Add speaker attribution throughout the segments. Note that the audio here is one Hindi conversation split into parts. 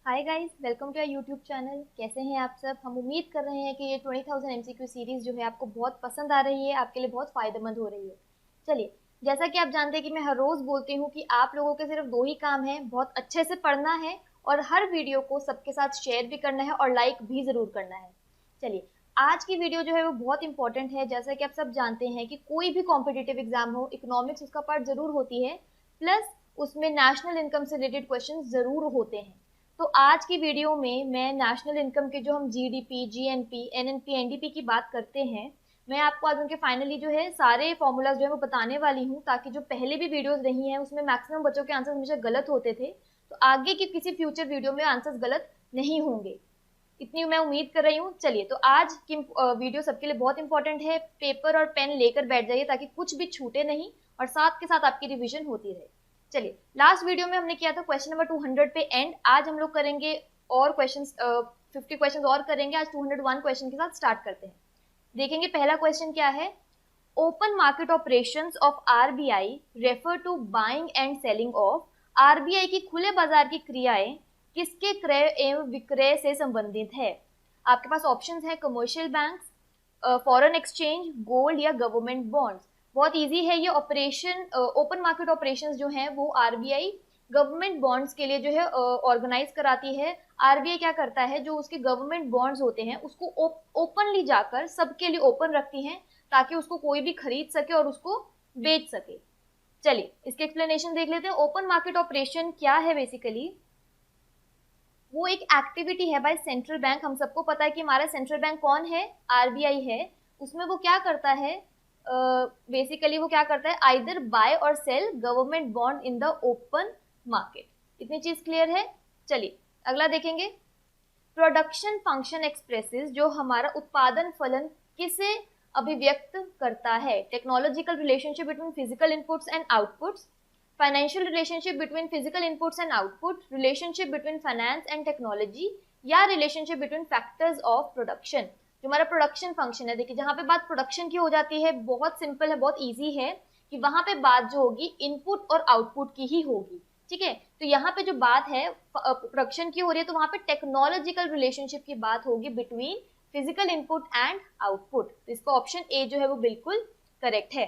Speaker 1: Hi guys, welcome to our YouTube channel. कैसे हैं आप सब? हम उम्मीद कर रहे हैं कि ये 20,000 एमसीक्यू सीरीज जो है आपको बहुत पसंद आ रही है, आपके लिए बहुत फायदेमंद हो रही है। चलिए, जैसा कि आप जानते हैं कि मैं हर रोज बोलती हूँ कि आप लोगों के सिर्फ दो ही काम है, बहुत अच्छे से पढ़ना है और हर वीडियो को सबके साथ शेयर भी करना है और लाइक भी जरूर करना है। चलिए, आज की वीडियो जो है वो बहुत इंपॉर्टेंट है। जैसा कि आप सब जानते हैं कि कोई भी कॉम्पिटिटिव एग्जाम हो, इकोनॉमिक्स उसका पार्ट जरूर होती है, प्लस उसमें नेशनल इनकम से रिलेटेड क्वेश्चन जरूर होते हैं। तो आज की वीडियो में मैं नेशनल इनकम के जो हम जीडीपी, जीएनपी, एनएनपी, एनडीपी की बात करते हैं, मैं आपको आज उनके फाइनली जो है सारे फॉर्मूलाज जो है वो बताने वाली हूँ, ताकि जो पहले भी वीडियोस रही हैं उसमें मैक्सिमम बच्चों के आंसर हमेशा गलत होते थे, तो आगे की किसी फ्यूचर वीडियो में आंसर्स गलत नहीं होंगे, इतनी मैं उम्मीद कर रही हूँ। चलिए, तो आज की वीडियो सबके लिए बहुत इंपॉर्टेंट है। पेपर और पेन लेकर बैठ जाइए ताकि कुछ भी छूटे नहीं और साथ के साथ आपकी रिवीजन होती रहे। चलिए, लास्ट वीडियो में हमने किया था क्वेश्चन नंबर 200 पे एंड। आज हम लोग करेंगे और क्वेश्चन 50 क्वेश्चन और करेंगे। आज 201 क्वेश्चन के साथ स्टार्ट करते हैं। देखेंगे पहला क्वेश्चन क्या है। Open market operations of RBI refer to buying and selling of. RBI की खुले बाजार की क्रियाएं किसके क्रय एवं विक्रय से संबंधित है? आपके पास ऑप्शंस है commercial banks, foreign exchange, gold या गवर्नमेंट बॉन्ड्स। बहुत इजी है ये ऑपरेशन। ओपन मार्केट ऑपरेशंस जो है वो आरबीआई गवर्नमेंट बॉन्ड्स के लिए जो है ऑर्गेनाइज कराती है। आरबीआई क्या करता है, जो उसके गवर्नमेंट बॉन्ड्स होते हैं उसको ओपनली जाकर सबके लिए ओपन रखती हैं, ताकि उसको कोई भी खरीद सके और उसको बेच सके। चलिए, इसके एक्सप्लेनेशन देख लेते हैं। ओपन मार्केट ऑपरेशन क्या है? बेसिकली वो एक एक्टिविटी है बाय सेंट्रल बैंक। हम सबको पता है कि हमारा सेंट्रल बैंक कौन है, आरबीआई है। उसमें वो क्या करता है, बेसिकली वो क्या करता है, either buy or sell government bond in the open market. इतनी चीज क्लियर है। चलिए, अगला देखेंगे। प्रोडक्शन फंक्शन एक्सप्रेसेस, जो हमारा उत्पादन फलन किसे अभिव्यक्त करता है? Technological relationship between physical inputs and outputs, financial relationship between physical inputs and output, relationship between finance and technology, या relationship between factors of production. जो हमारा प्रोडक्शन फंक्शन है, देखिए जहां पे बात प्रोडक्शन की हो जाती है, बहुत सिंपल है, बहुत इजी है कि वहां पे बात जो होगी इनपुट और आउटपुट की ही होगी। ठीक है, तो यहाँ पे जो बात है प्रोडक्शन की हो रही है, तो वहां पे टेक्नोलॉजिकल रिलेशनशिप की बात होगी between physical input and output. तो इसका ऑप्शन ए जो है वो बिल्कुल करेक्ट है।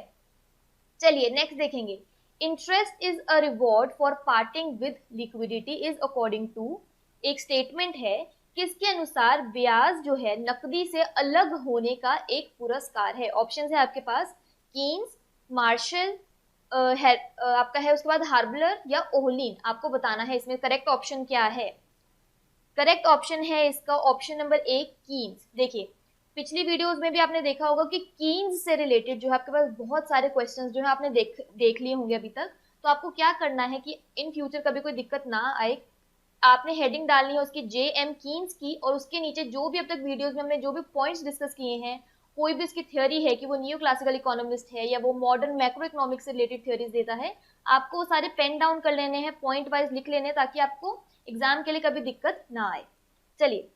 Speaker 1: चलिए, नेक्स्ट देखेंगे। Interest is a reward for parting with liquidity is according to. एक स्टेटमेंट है, किसके अनुसार ब्याज जो है नकदी से अलग होने का एक पुरस्कार है? ऑप्शन है आपके पास कीन्स, मार्शल, आपका है उसके बाद हार्बलर या ओहलिन। आपको बताना है इसमें करेक्ट ऑप्शन क्या है। करेक्ट ऑप्शन है इसका ऑप्शन नंबर ए, कीन्स। देखिए, पिछली वीडियोस में भी आपने देखा होगा कि कीन्स से रिलेटेड जो है आपके पास बहुत सारे क्वेश्चंस जो है आपने देख लिए होंगे अभी तक। तो आपको क्या करना है कि इन फ्यूचर कभी कोई दिक्कत ना आए, आपने हेडिंग डालनी है उसकी जे एम कीन्स की, और उसके नीचे जो भी अब तक वीडियोस में हमने जो भी पॉइंट्स डिस्कस किए हैं, कोई भी उसकी थ्योरी है कि वो न्यू क्लासिकल इकोनॉमिस्ट है या वो मॉडर्न मैक्रो इकोनॉमिक्स से रिलेटेड थ्योरीज देता है, आपको वो सारे पेन डाउन कर लेने हैं, पॉइंट वाइज लिख लेने हैं, ताकि आपको एग्जाम के लिए कभी दिक्कत ना आए। चलिए,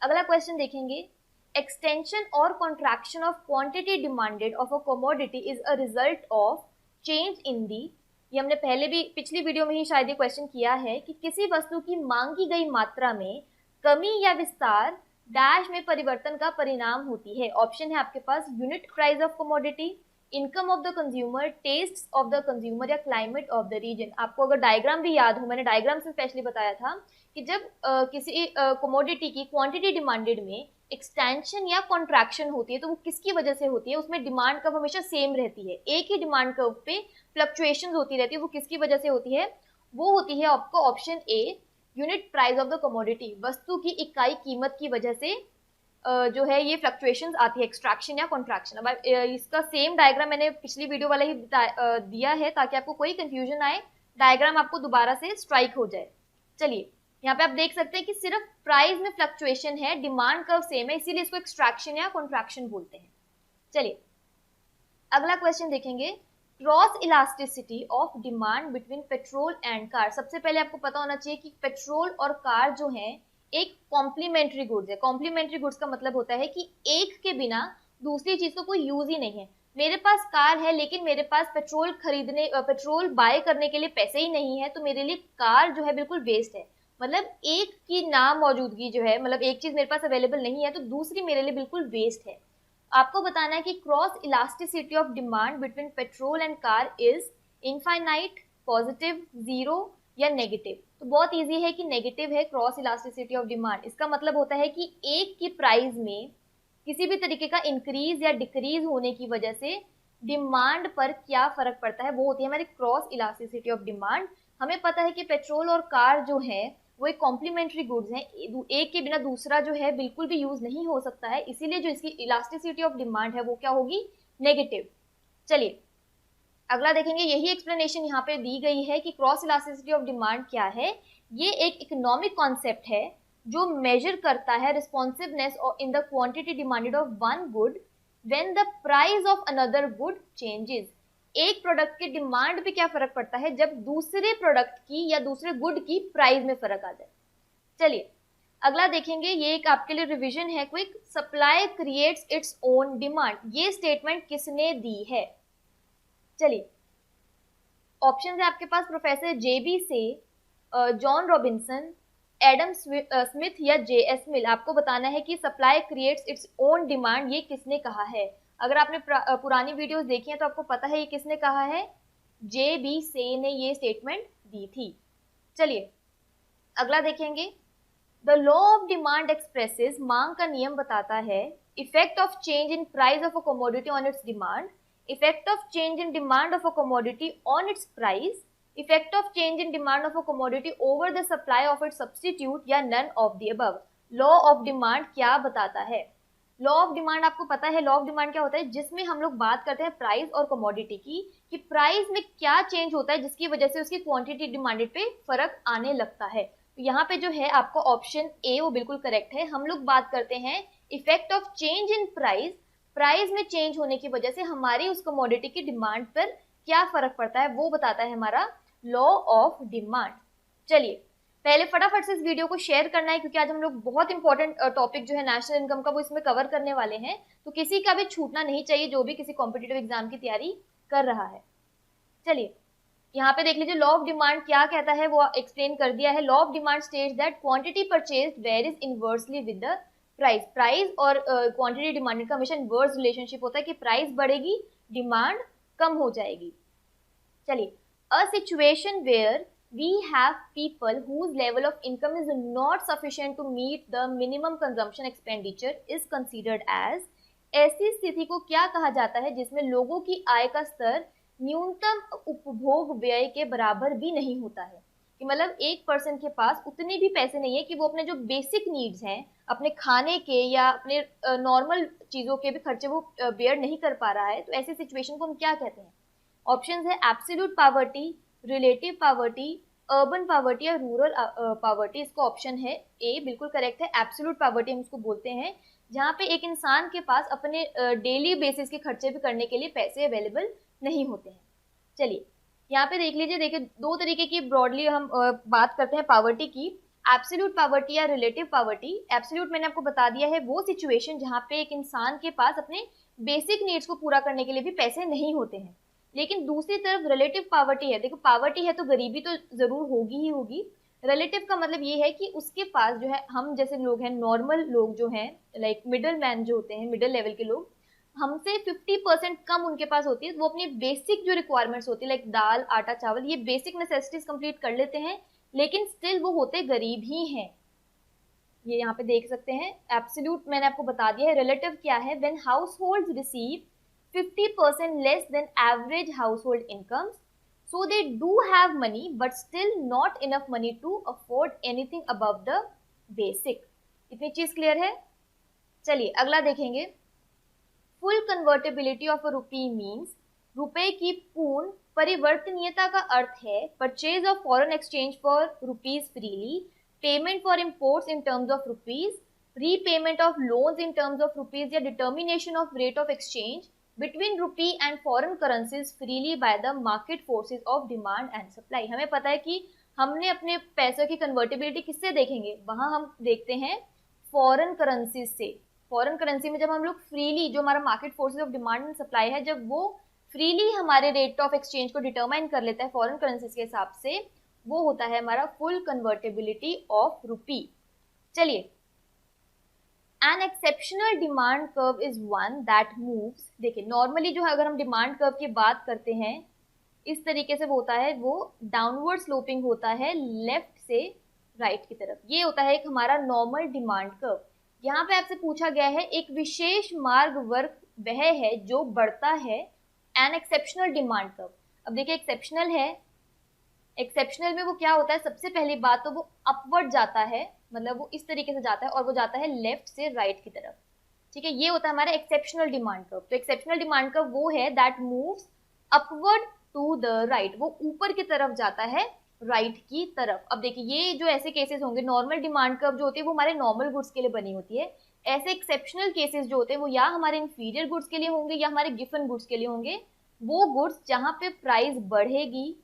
Speaker 1: अगला क्वेश्चन देखेंगे। एक्सटेंशन और contraction of quantity demanded of a commodity is a result of change in the. ये हमने पहले भी पिछली वीडियो में ही शायद ये क्वेश्चन किया है कि किसी वस्तु की मांगी गई मात्रा में कमी या विस्तार डैश में परिवर्तन का परिणाम होती है। ऑप्शन है आपके पास unit price of commodity, income of the consumer, taste of the consumer या क्लाइमेट ऑफ द रीजन। आपको अगर डायग्राम भी याद हो, मैंने डायग्राम से स्पेशली बताया था कि जब किसी कमोडिटी की क्वांटिटी डिमांडेड में एक्सटेंशन या कॉन्ट्रैक्शन होती है, तो वो किसकी वजह से होती है? उसमें डिमांड कर्व हमेशा सेम रहती है, एक ही डिमांड कर्व पे फ्लक्चुएशन होती रहती है। वो किसकी वजह से होती है? वो होती है आपको option A, unit price of the commodity. वस्तु की इकाई कीमत की वजह से जो है ये फ्लक्चुएशंस आती है, एक्सट्रैक्शन या कॉन्ट्रैक्शन। अब इसका सेम डायग्राम मैंने पिछली वीडियो वाला ही दिया है, ताकि आपको कोई कंफ्यूजन आए, डायग्राम आपको दोबारा से स्ट्राइक हो जाए। चलिए, यहाँ पे आप देख सकते हैं कि सिर्फ प्राइस में फ्लक्चुएशन है, डिमांड कर्व सेम है, इसीलिए इसको एक्सट्रैक्शन या कॉन्ट्रैक्शन बोलते हैं। चलिए, अगला क्वेश्चन देखेंगे। Cross elasticity of demand between petrol and car. सबसे पहले आपको पता होना चाहिए कि पेट्रोल और कार जो है एक कॉम्प्लीमेंट्री गुड्स है। कॉम्प्लीमेंट्री गुड्स का मतलब होता है कि एक के बिना दूसरी चीज का कोई यूज ही नहीं है। मेरे पास कार है लेकिन मेरे पास पेट्रोल बाय करने के लिए पैसे ही नहीं है, तो मेरे लिए कार जो है बिल्कुल वेस्ट है। मतलब एक की ना मौजूदगी जो है, मतलब एक चीज मेरे पास अवेलेबल नहीं है तो दूसरी मेरे लिए बिल्कुल वेस्ट है। आपको बताना है कि cross elasticity of demand between petrol and car is infinite, positive, zero या नेगेटिव। तो बहुत इजी है कि नेगेटिव है क्रॉस इलास्टिसिटी ऑफ डिमांड। इसका मतलब होता है कि एक की प्राइस में किसी भी तरीके का इंक्रीज या डिक्रीज होने की वजह से डिमांड पर क्या फर्क पड़ता है, वो होती है हमारी क्रॉस इलास्टिसिटी ऑफ डिमांड। हमें पता है कि पेट्रोल और कार जो है वो एक कॉम्प्लीमेंट्री गुड्स हैं, एक के बिना दूसरा जो है बिल्कुल भी यूज नहीं हो सकता है, इसीलिए जो इसकी इलास्टिसिटी ऑफ डिमांड है वो क्या होगी, नेगेटिव। चलिए अगला देखेंगे, यही एक्सप्लेनेशन यहाँ पे दी गई है कि क्रॉस इलास्टिसिटी ऑफ डिमांड क्या है। ये एक इकोनॉमिक कॉन्सेप्ट है जो मेजर करता है responsiveness in the quantity demanded of one good when the price of another good changes. एक प्रोडक्ट की डिमांड पे क्या फर्क पड़ता है जब दूसरे प्रोडक्ट की या दूसरे गुड की प्राइस में फर्क आ जाए। चलिए अगला देखेंगे, ये एक आपके लिए रिवीजन है quick. Supply creates its own demand, ये स्टेटमेंट किसने दी है। चलिए ऑप्शन है आपके पास, प्रोफेसर जेबी से, जॉन रॉबिन्सन, एडम स्मिथ या जे एस मिल। आपको बताना है कि supply creates its own demand ये किसने कहा है। अगर आपने पुरानी वीडियोस देखी हैं तो आपको पता है ये किसने कहा है, जे बी से ने ये स्टेटमेंट दी थी। चलिए अगला देखेंगे, the law of demand expresses, मांग का नियम बताता है effect of change in price of a commodity on it's demand, effect of change in demand of a commodity on its price, effect of change in demand of a commodity over the supply of its substitute या none of the above। Law of demand क्या बताता है। लॉ ऑफ डिमांड आपको पता है, लॉ ऑफ डिमांड क्या होता है, जिसमें हम लोग बात करते हैं प्राइस और कमोडिटी की, कि प्राइस में क्या चेंज होता है जिसकी वजह से उसकी क्वांटिटी डिमांडेड पे फर्क आने लगता है। तो यहाँ पे जो है आपको ऑप्शन ए वो बिल्कुल करेक्ट है। हम लोग बात करते हैं effect of change in price, price में चेंज होने की वजह से हमारी उस कमोडिटी की डिमांड पर क्या फर्क पड़ता है, वो बताता है हमारा लॉ ऑफ डिमांड। चलिए पहले फटाफट से इस वीडियो को शेयर करना है क्योंकि आज हम लोग बहुत इंपॉर्टेंट टॉपिक जो है नेशनल इनकम का वो इसमें कवर करने वाले हैं, तो किसी का भी छूटना नहीं चाहिए जो भी किसी कॉम्पिटिटिव एग्जाम की तैयारी कर रहा है। चलिए यहाँ पे देख लीजिए, लॉ ऑफ डिमांड क्या कहता है वो एक्सप्लेन कर दिया है। Law of demand states that quantity purchased varies inversely with the price. Price और क्वांटिटी डिमांडेड का हमेशा इनवर्स रिलेशनशिप होता है कि प्राइस बढ़ेगी डिमांड कम हो जाएगी। चलिए, a situation where we have people whose level of income is not sufficient to meet the minimum consumption expenditure is considered as. ऐसी स्थिति को क्या कहा जाता है जिसमें लोगों की आय का स्तर न्यूनतम उपभोग व्यय के बराबर भी नहीं होता है, कि मतलब एक पर्सन के पास उतने भी पैसे नहीं है कि वो अपने जो बेसिक नीड्स हैं अपने खाने के या अपने नॉर्मल चीज़ों के भी खर्चे वो बेयर नहीं कर पा रहा है। तो ऐसी सिचुएशन को हम क्या कहते हैं। ऑप्शंस है absolute poverty, relative poverty, urban poverty या रूरल पावर्टी। इसका ऑप्शन है ए बिल्कुल करेक्ट है। एब्सोल्यूट पावर्टी हम इसको बोलते हैं जहाँ पे एक इंसान के पास अपने डेली बेसिस के खर्चे भी करने के लिए पैसे अवेलेबल नहीं होते हैं। चलिए यहाँ पे देख लीजिए, देखिए दो तरीके की ब्रॉडली हम बात करते हैं पावर्टी की, एब्सोल्यूट पावर्टी या रिलेटिव पावर्टी। एब्सोल्यूट मैंने आपको बता दिया है वो सिचुएशन जहाँ पे एक इंसान के पास अपने बेसिक नीड्स को पूरा करने के लिए भी पैसे नहीं होते हैं। लेकिन दूसरी तरफ रिलेटिव पावर्टी है, देखो पावर्टी है तो गरीबी तो जरूर होगी ही होगी। रिलेटिव का मतलब ये है कि उसके पास जो है, हम जैसे लोग हैं, नॉर्मल लोग जो हैं, लाइक मिडिल मैन जो होते हैं, मिडिल लेवल के लोग, हमसे 50% कम उनके पास होती है, वो अपनी बेसिक जो रिक्वायरमेंट्स होती है लाइक दाल आटा चावल ये बेसिक नेसेसिटीज कंप्लीट कर लेते हैं, लेकिन स्टिल वो होते गरीब ही हैं। ये यहाँ पे देख सकते हैं। एब्सोल्यूट मैंने आपको बता दिया है। रिलेटिव क्या है, when households receive 50% less than average household incomes, so they do have money but still not enough money to afford anything above the basic। इतनी चीज क्लियर है। चलिए अगला देखेंगे, full convertibility of a rupee means, रुपए की पूर्ण परिवर्तनीयता का अर्थ है purchase of foreign exchange for rupees freely, payment for imports in terms of rupees, repayment of loans in terms of rupees या determination of rate of exchange between rupee and foreign currencies freely by the market forces of demand and supply. हमें पता है कि हमने अपने पैसों की कन्वर्टेबिलिटी किससे देखेंगे, वहां हम देखते हैं फॉरेन करेंसीज से। फॉरेन करेंसी में जब हम लोग फ्रीली, जो हमारा market forces of demand and supply है, जब वो फ्रीली हमारे रेट ऑफ एक्सचेंज को डिटरमाइन कर लेता है फॉरेन करेंसीज के हिसाब से, वो होता है हमारा फुल कन्वर्टेबिलिटी ऑफ रुपी। चलिए, an exceptional demand curve is one that moves, देखिए नॉर्मली जो है अगर हम डिमांड कर्व की बात करते हैं इस तरीके से वो होता है, वो डाउनवर्ड स्लोपिंग होता है लेफ्ट से राइट की तरफ। ये होता है एक हमारा नॉर्मल डिमांड कर्व। यहाँ पे आपसे पूछा गया है एक विशेष मार्ग वर्ग वह है जो बढ़ता है एन एक्सेप्शनल डिमांड कर्व। अब देखिए एक्सेप्शनल है, एक्सेप्शनल में वो क्या होता है, सबसे पहली बात तो वो अपवर्ड जाता है, मतलब वो इस तरीके से जाता है और वो जाता है लेफ्ट से राइट की तरफ। ठीक है, ये होता है हमारा एक्सेप्शनल डिमांड कर्व। तो एक्सेप्शनल डिमांड कर्व वो है that moves upward to the right, वो ऊपर की तरफ जाता है राइट की तरफ। अब देखिए ये जो ऐसे केसेस होंगे, नॉर्मल डिमांड कर्व जो होती है वो हमारे नॉर्मल गुड्स के लिए बनी होती है। ऐसे एक्सेप्शनल केसेस जो होते हैं वो या हमारे इंफीरियर गुड्स के लिए होंगे या हमारे गिवन गुड्स के लिए होंगे। वो गुड्स जहां पे प्राइस बढ़ेगी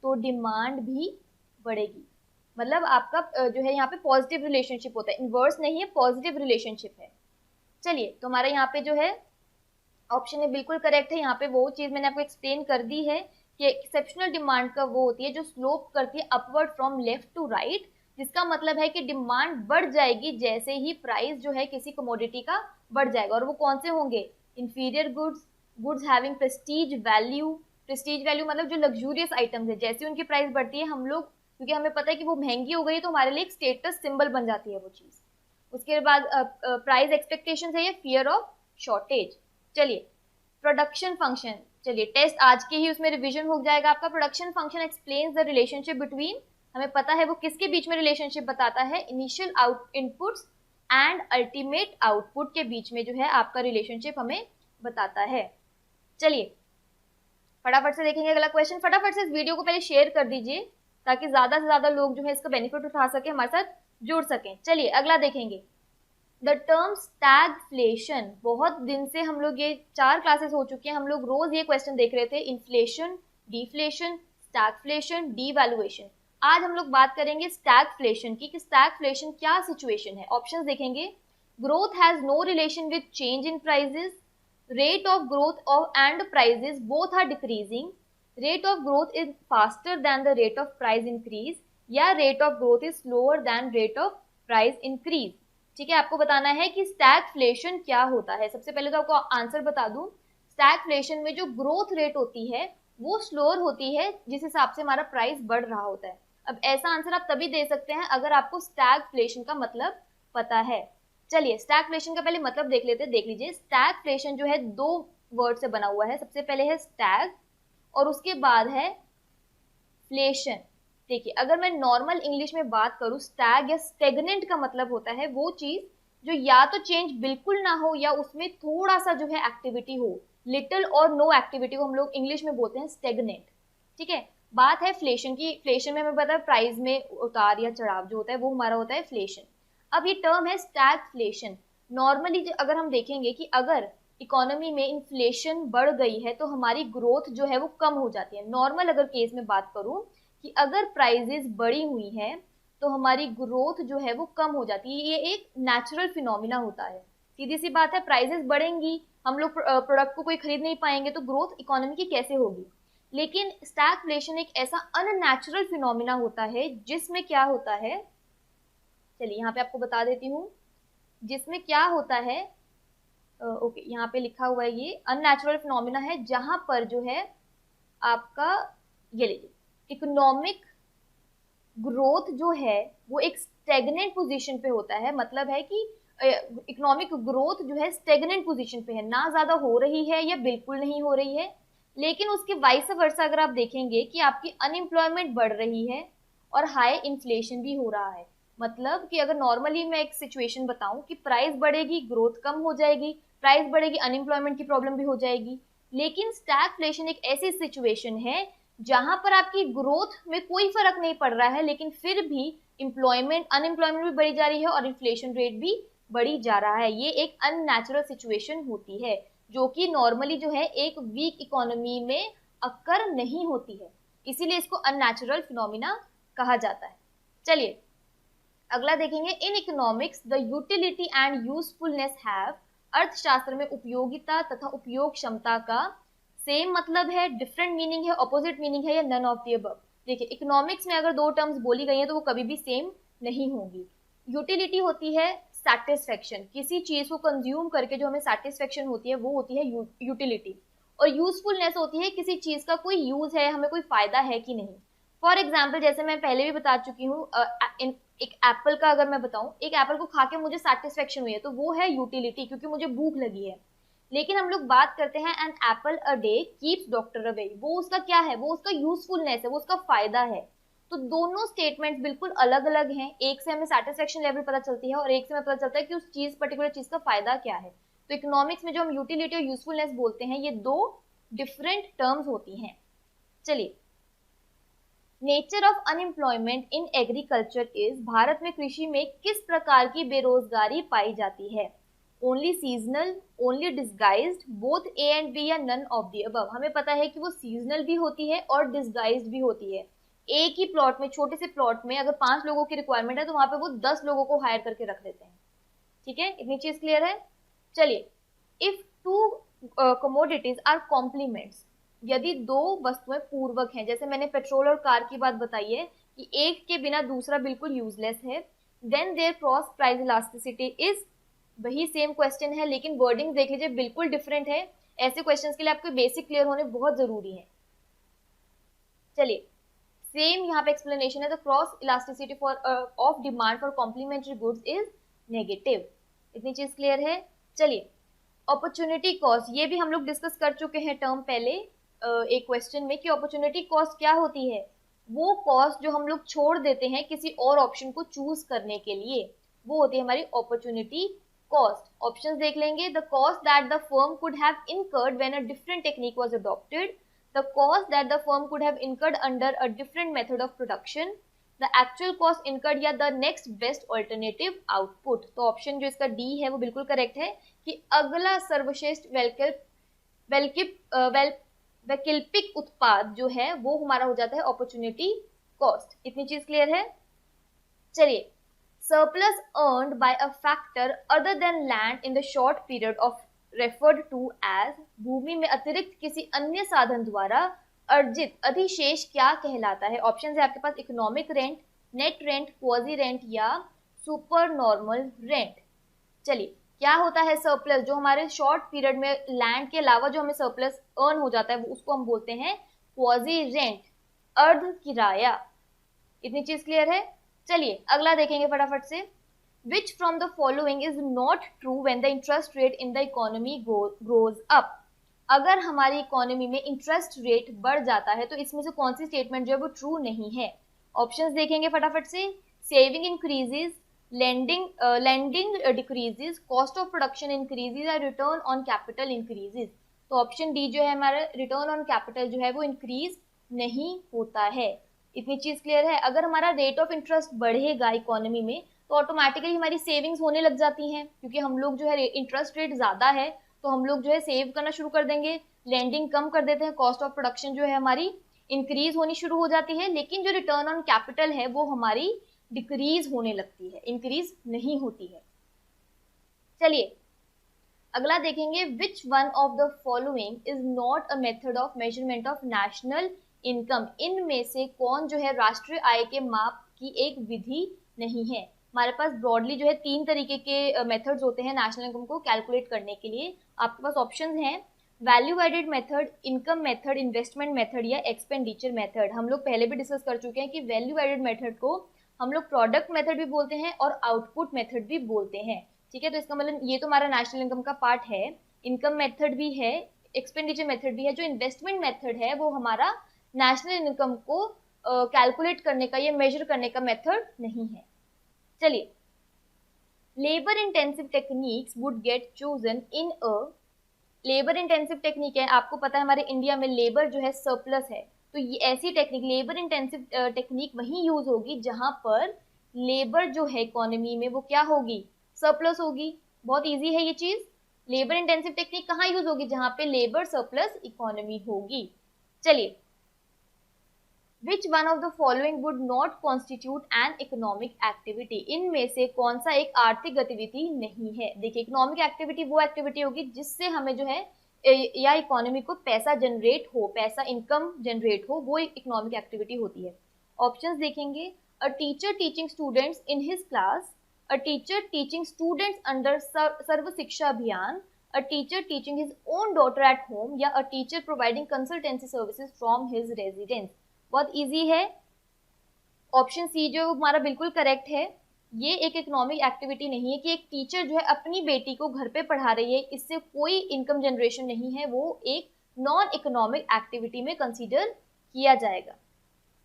Speaker 1: तो डिमांड भी बढ़ेगी, मतलब आपका जो है यहाँ पे पॉजिटिव रिलेशनशिप होता है, इनवर्स नहीं है, पॉजिटिव रिलेशनशिप है। चलिए, तो हमारा यहाँ पे जो है ऑप्शन है बिल्कुल करेक्ट है। यहाँ पे वो चीज मैंने आपको एक्सप्लेन कर दी है कि एक्सेप्शनल डिमांड का वो होती है जो स्लोप करती है upward from left to right, जिसका मतलब है कि डिमांड बढ़ जाएगी जैसे ही प्राइस जो है किसी कमोडिटी का बढ़ जाएगा। और वो कौन से होंगे, inferior goods, goods having Prestige value. Prestige value मतलब जो लग्जूरियस आइटम्स है, जैसे उनकी प्राइस बढ़ती है हम लोग, क्योंकि हमें पता है कि वो महंगी हो गई है तो हमारे लिए एक स्टेटस सिंबल बन जाती है वो चीज। उसके बाद प्राइस एक्सपेक्टेशन है ये फियर ऑफ शॉर्टेज। चलिए, प्रोडक्शन फंक्शन, चलिए टेस्ट आज के ही उसमें रिवीजन हो जाएगा आपका। Production function explains the relationship between, हमें पता है वो किसके बीच में रिलेशनशिप बताता है, initial inputs and ultimate output के बीच में जो है आपका रिलेशनशिप हमें बताता है। चलिए फटाफट से देखेंगे अगला क्वेश्चन। फटाफट से इस वीडियो को पहले शेयर कर दीजिए ताकि ज्यादा से ज्यादा लोग जो है इसका बेनिफिट उठा सके, हमारे साथ जुड़ सकें। चलिए अगला देखेंगे, द टर्म स्टैगफ्लेशन। बहुत दिन से हम लोग, ये 4 क्लासेस हो चुकी हैं, हम लोग रोज ये क्वेश्चन देख रहे थे, इन्फ्लेशन, डिफ्लेशन, स्टैगफ्लेशन, डीवैल्यूएशन। आज हम लोग बात करेंगे स्टैगफ्लेशन की कि स्टैगफ्लेशन क्या सिचुएशन है। ऑप्शंस देखेंगे, growth has no relation with change in prices, rate of growth of and prices both are decreasing, rate of growth is faster than the rate of price increase, या rate of growth is slower than rate of price increase। ठीक है, आपको बताना है कि स्टैगफ्लेशन क्या होता है। सबसे पहले तो आपको आंसर बता दूं, स्टैगफ्लेशन में जो ग्रोथ रेट होती है वो स्लोअर होती है जिस हिसाब से हमारा प्राइस बढ़ रहा होता है। अब ऐसा आंसर आप तभी दे सकते हैं अगर आपको स्टैगफ्लेशन का मतलब पता है। चलिए स्टैगफ्लेशन का पहले मतलब देख लेते हैं, देख लीजिए। स्टैगफ्लेशन जो है 2 वर्ड से बना हुआ है, सबसे पहले है स्टैग और उसके बाद है फ्लेशन। देखिए अगर मैं नॉर्मल इंग्लिश में बात करूं, स्टैग या स्टेगनेंट का मतलब होता है वो चीज जो या तो चेंज बिल्कुल ना हो या उसमें थोड़ा सा जो है एक्टिविटी हो, लिटिल और नो एक्टिविटी को हम लोग इंग्लिश में बोलते हैं स्टेगनेंट। ठीक है, बात है फ्लेशन की। फ्लेशन में हमें पता है प्राइस में उतार या चढ़ाव जो होता है वो हमारा होता है फ्लेशन। अब ये टर्म है स्टैगफ्लेशन। नॉर्मली अगर हम देखेंगे कि अगर इकोनॉमी में इन्फ्लेशन बढ़ गई है तो हमारी ग्रोथ जो है वो कम हो जाती है। नॉर्मल अगर केस में बात करूं कि अगर प्राइजेस बढ़ी हुई है तो हमारी ग्रोथ जो है वो कम हो जाती है, ये एक नेचुरल फिनोमिना होता है। सीधी सी बात है, प्राइजेस बढ़ेंगी, हम लोग प्रोडक्ट को कोई खरीद नहीं पाएंगे तो ग्रोथ इकोनॉमी की कैसे होगी। लेकिन स्टैगफ्लेशन एक ऐसा अननेचुरल फिनोमिना होता है जिसमें क्या होता है, चलिए यहाँ पे आपको बता देती हूँ जिसमें क्या होता है। ओके, यहाँ पे लिखा हुआ है ये अननेचुरल फिनोमिना है जहां पर जो है आपका, ये लीजिए, इकोनॉमिक ग्रोथ जो है वो एक स्टेगनेंट पोजीशन पे होता है। मतलब है कि इकोनॉमिक ग्रोथ जो है स्टेगनेंट पोजीशन पे है, ना ज्यादा हो रही है या बिल्कुल नहीं हो रही है। लेकिन उसके वाइस वर्सा अगर आप देखेंगे कि आपकी अनएम्प्लॉयमेंट बढ़ रही है और हाई इन्फ्लेशन भी हो रहा है। मतलब कि अगर नॉर्मली मैं एक सिचुएशन बताऊं कि प्राइस बढ़ेगी ग्रोथ कम हो जाएगी, प्राइस बढ़ेगी अनएम्प्लॉयमेंट की प्रॉब्लम भी हो जाएगी। लेकिन स्टैगफ्लेशन एक ऐसी सिचुएशन है जहां पर आपकी ग्रोथ में कोई फर्क नहीं पड़ रहा है लेकिन फिर भी अनएम्प्लॉयमेंट भी बढ़ी जा रही है और इन्फ्लेशन रेट भी बढ़ी जा रहा है। ये एक अननेचुरल सिचुएशन होती है जो कि नॉर्मली जो है एक वीक इकोनॉमी में अक्कर नहीं होती है, इसीलिए इसको अननेचुरल फिनोमिना कहा जाता है। चलिए अगला देखेंगे, in economics the utility and usefulness have, अर्थशास्त्र में उपयोगिता तथा उपयोग क्षमता का सेम मतलब है, डिफरेंट मीनिंग है, ऑपोजिट मीनिंग है या नन ऑफ द अबव। देखिए इकोनॉमिक्स में अगर दो टर्म्स बोली गई हैं तो वो कभी भी सेम नहीं होंगी। यूटिलिटी होती है सेटिस्फेक्शन, किसी चीज को कंज्यूम करके जो हमें सेटिस्फेक्शन होती है वो होती है यूटिलिटी। और यूजफुलनेस होती है किसी चीज का कोई यूज है, हमें कोई फायदा है कि नहीं। फॉर एग्जाम्पल जैसे मैं पहले भी बता चुकी हूँ, एक एप्पल का अगर मैं बताऊं, एक एप्पल को खा के मुझे सेटिस्फेक्शन हुई है तो वो है यूटिलिटी, क्योंकि मुझे भूख लगी है। लेकिन हम लोग बात करते हैं an apple a day keeps doctor away, वो उसका क्या है, वो उसका यूजफुलनेस है, वो उसका फायदा है। तो दोनों स्टेटमेंट्स बिल्कुल अलग अलग हैं, एक से हमें सेटिस्फेक्शन लेवल पता चलती है और एक से हमें पता चलता है कि उस चीज पर्टिकुलर चीज का फायदा क्या है। तो इकोनॉमिक्स में जो हम यूटिलिटी और यूजफुलनेस बोलते हैं ये दो डिफरेंट टर्म्स होती हैं। चलिए, nature of unemployment in agriculture is, Bharat में कृषि में किस प्रकार की बेरोजगारी पाई जाती है। Only seasonal, only disguised, both A and B या नन ऑफ द अबव। हमें पता है कि वो सीजनल भी होती है और डिस्गाइज्ड भी होती है। एक ही प्लॉट में, छोटे से प्लॉट में अगर 5 लोगों की रिक्वायरमेंट है तो वहां पे वो 10 लोगों को हायर करके रख देते हैं। ठीक है, इतनी चीज क्लियर है। चलिए, if two commodities are complements, यदि दो वस्तुएं पूर्वक हैं, जैसे मैंने पेट्रोल और कार की बात बताई है कि एक के बिना दूसरा बिल्कुल यूजलेस है, then their cross price elasticity is, वही सेम क्वेश्चन है लेकिन वर्डिंग देख लीजिए बिल्कुल डिफरेंट है। ऐसे क्वेश्चंस के लिए आपको बेसिक क्लियर होने बहुत जरूरी है। चलिए, सेम यहाँ पे एक्सप्लेनेशन है, the cross elasticity for of demand for complementary goods is negative. इतनी चीज क्लियर है। चलिए, अपॉर्चुनिटी कॉस्ट, ये भी हम लोग डिस्कस कर चुके हैं टर्म पहले एक क्वेश्चन में, कि अपॉर्चुनिटी कॉस्ट क्या होती है। वो कॉस्ट जो हम लोग छोड़ देते हैं किसी और ऑप्शन को चूज करने के लिए, वो होती है हमारी अपॉर्चुनिटी कॉस्ट। ऑप्शंस देख लेंगे, the cost that the firm could have incurred when a different technique was adopted, the cost that the firm could have incurred under a different method of production, the actual cost incurred या the next best alternative output। तो ऑप्शन जो इसका डी है वो बिल्कुल करेक्ट है कि अगला सर्वश्रेष्ठ वैकल्पिक उत्पाद जो है वो हमारा हो जाता है अपॉर्चुनिटी कॉस्ट। इतनी चीज क्लियर है। चलिए, surplus earned by a factor other than land in the short period of referred to as, भूमि में अतिरिक्त किसी अन्य साधन द्वारा अर्जित अधिशेष क्या कहलाता है। ऑप्शन है आपके पास economic rent, net rent, quasi rent या सुपर नॉर्मल रेंट। चलिए, क्या होता है सरप्लस, जो हमारे शॉर्ट पीरियड में लैंड के अलावा जो हमें सरप्लस अर्न हो जाता है उसको हम बोलते हैं क्वाजी रेंट, अर्ध किराया। इतनी चीज क्लियर है। चलिए, अगला देखेंगे फटाफट से, which from the following is not true when the interest rate in the economy grows up। अगर हमारी इकोनॉमी में इंटरेस्ट रेट बढ़ जाता है तो इसमें से कौन सी स्टेटमेंट जो है वो ट्रू नहीं है। ऑप्शंस देखेंगे फटाफट से, saving increases, lending decreases, cost of production increases या return on capital increases। तो ऑप्शन डी जो है हमारा रिटर्न ऑन कैपिटल जो है वो इंक्रीज नहीं होता है। इतनी चीज क्लियर है। अगर हमारा रेट ऑफ इंटरेस्ट बढ़ेगा इकोनॉमी में तो ऑटोमेटिकली हमारी सेविंग्स होने लग जाती हैं, क्योंकि हम लोग जो है इंटरेस्ट रेट ज्यादा है तो हम लोग जो है सेव करना शुरू कर देंगे, लेंडिंग कम कर देते हैं, कॉस्ट ऑफ प्रोडक्शन जो है हमारी इंक्रीज होनी शुरू हो जाती है, लेकिन जो रिटर्न ऑन कैपिटल है वो हमारी डिक्रीज होने लगती है, इंक्रीज नहीं होती है। चलिए, अगला देखेंगे, विच one of the following is not a method of measurement of national income. इनमें से कौन जो है राष्ट्रीय आय के माप की एक विधि नहीं है। हमारे पास ब्रॉडली जो है 3 तरीके के मेथड्स होते हैं नेशनल इनकम को कैलकुलेट करने के लिए। आपके पास ऑप्शंस हैं, value added method, income method, investment method या एक्सपेंडिचर मेथड। हम लोग पहले भी डिस्कस कर चुके हैं कि वैल्यू एडेड मेथड को हम लोग प्रोडक्ट मेथड भी बोलते हैं और आउटपुट मेथड भी बोलते हैं। ठीक है, तो इसका मतलब ये तो हमारा नेशनल इनकम का पार्ट है, इनकम मेथड भी है, एक्सपेंडिचर मेथड भी है। जो इन्वेस्टमेंट मेथड है वो हमारा नेशनल इनकम को कैलकुलेट करने का या मेजर करने का मेथड नहीं है। चलिए, labour intensive techniques would get chosen in a, labour intensive technique है, आपको पता है हमारे इंडिया में लेबर जो है सरप्लस है, तो ये ऐसी टेक्निक, लेबर इंटेंसिव टेक्निक वहीं यूज होगी जहां पर लेबर जो है इकोनॉमी में वो क्या होगी, सरप्लस होगी। बहुत इजी है ये चीज। लेबर इंटेंसिव टेक्निक कहाँ यूज होगी, जहां पे लेबर सरप्लस इकोनॉमी होगी। चलिए, Which one of the following would not constitute an economic activity? इनमें से कौन सा एक आर्थिक गतिविधि नहीं है। देखिए, इकोनॉमिक एक्टिविटी वो एक्टिविटी होगी जिससे हमें जो है या इकोनॉमी को पैसा जनरेट हो, पैसा इनकम जनरेट हो, वो एक इकोनॉमिक एक्टिविटी होती है। ऑप्शंस देखेंगे, a teacher teaching students in his class, a teacher teaching students under Sarva Shiksha Abhiyan, a teacher teaching his own daughter at home, या a teacher providing consultancy services from his residence. बहुत इजी है, ऑप्शन सी जो हमारा बिल्कुल करेक्ट है। ये एक इकोनॉमिक एक्टिविटी नहीं है कि एक टीचर जो है अपनी बेटी को घर पे पढ़ा रही है, इससे कोई इनकम जनरेशन नहीं है, वो एक नॉन इकोनॉमिक एक्टिविटी में कंसीडर किया जाएगा।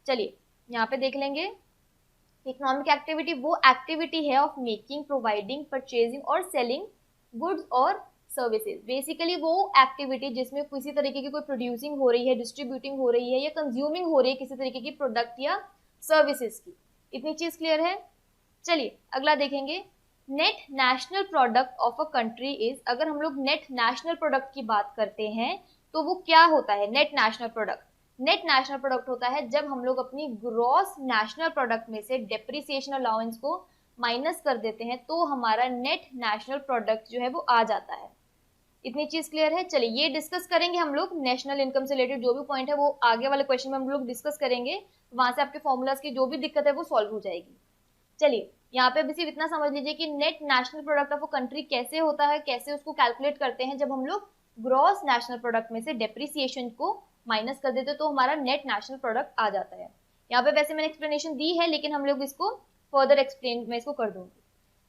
Speaker 1: चलिए यहाँ पे देख लेंगे, इकोनॉमिक एक्टिविटी वो एक्टिविटी है ऑफ मेकिंग, प्रोवाइडिंग, परचेजिंग और सेलिंग गुड्स और सर्विसेज। बेसिकली वो एक्टिविटी जिसमें किसी तरीके की कोई प्रोड्यूसिंग हो रही है, डिस्ट्रीब्यूटिंग हो रही है या कंज्यूमिंग हो रही है किसी तरीके की प्रोडक्ट या सर्विसेज की। इतनी चीज क्लियर है। चलिए अगला देखेंगे, net national product of a country is. अगर हम लोग नेट नेशनल प्रोडक्ट की बात करते हैं तो वो क्या होता है? Net national product, net national product होता है जब हम लोग अपनी ग्रॉस नेशनल प्रोडक्ट में से डेप्रिसिएशन अलाउंस को माइनस कर देते हैं तो हमारा नेट नेशनल प्रोडक्ट जो है वो आ जाता है। इतनी चीज क्लियर है। चलिए ये डिस्कस करेंगे हम लोग, नेशनल इनकम से रिलेटेड जो भी पॉइंट है वो आगे वाले क्वेश्चन में हम लोग डिस्कस करेंगे, वहां से आपके फॉर्मूलाज की जो भी दिक्कत है वो सॉल्व हो जाएगी। चलिए यहाँ पे अभी सिर्फ इतना समझ लीजिए कि net national product of a country कैसे होता है, कैसे उसको कैलकुलेट करते हैं। जब हम लोग ग्रॉस नेशनल प्रोडक्ट में से डेप्रिसिएशन को माइनस कर देते तो हमारा नेट नेशनल प्रोडक्ट आ जाता है। यहाँ पे वैसे मैंने एक्सप्लेनेशन दी है लेकिन हम लोग इसको फर्दर एक्सप्लेन मैं इसको कर दूंगी।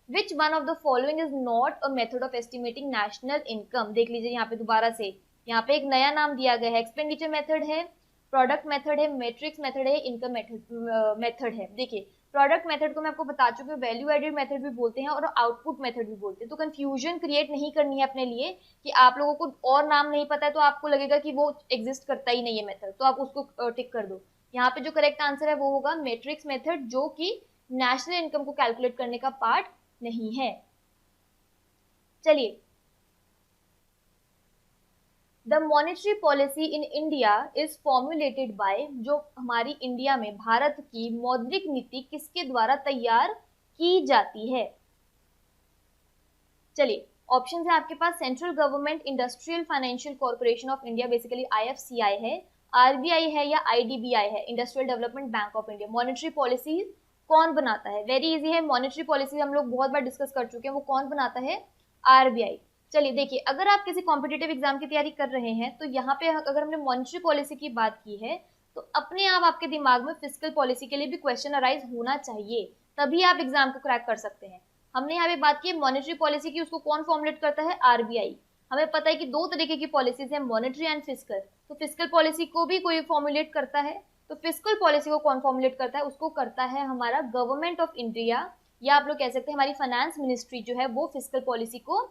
Speaker 1: विच one of the following is not a method of estimating national income. देख लीजिए यहाँ पे दोबारा से, यहाँ पे एक नया नाम दिया गया है, एक्सपेंडिचर मेथड है, प्रोडक्ट मेथड है, मैट्रिक्स मेथड है, इनकम मेथड है। देखिए प्रोडक्ट मेथड को मैं आपको बता चुकी हूँ, वैल्यू एडेड मेथड भी बोलते हैं और आउटपुट मेथड भी बोलते हैं। तो कंफ्यूजन क्रिएट नहीं करनी है अपने लिए कि आप लोगों को और नाम नहीं पता है तो आपको लगेगा कि वो एग्जिस्ट करता ही नहीं है मेथड, तो आप उसको टिक कर दो। यहाँ पे जो करेक्ट आंसर है वो होगा मैट्रिक्स मेथड, जो कि नेशनल इनकम को कैलकुलेट करने का पार्ट नहीं है। चलिए, the monetary policy in India is formulated bye, जो हमारी इंडिया में भारत की मौद्रिक नीति किसके द्वारा तैयार की जाती है? चलिए ऑप्शन है आपके पास, central government industrial financial corporation of India, basically IFCI है, RBI है या IDBI है, industrial development bank of India. Monetary policy कौन बनाता है? वेरी इजी है, मॉनेटरी पॉलिसी हम लोग बहुत बार डिस्कस कर चुके हैं, वो कौन बनाता है? RBI। चलिए देखिए, अगर आप किसी कॉम्पिटेटिव एग्जाम की तैयारी कर रहे हैं तो यहाँ पे अगर हमने मॉनेटरी पॉलिसी की बात की है तो अपने आप आपके दिमाग में फिस्कल पॉलिसी के लिए भी क्वेश्चन अराइज होना चाहिए, तभी आप एग्जाम को क्रैक कर सकते हैं। हमने यहाँ पे बात की मॉनेटरी पॉलिसी की, उसको कौन फॉर्मुलेट करता है? RBI। हमें पता है कि दो तरीके की पॉलिसीज है, मॉनेटरी एंड फिस्कल। तो फिस्कल पॉलिसी को भी कोई फॉर्मुलेट करता है, तो फिस्कल पॉलिसी को कौन फॉर्मुलेट करता है? उसको करता है हमारा गवर्नमेंट ऑफ इंडिया, या आप लोग कह सकते हैं हमारी फाइनेंस मिनिस्ट्री जो है वो फिस्कल पॉलिसी को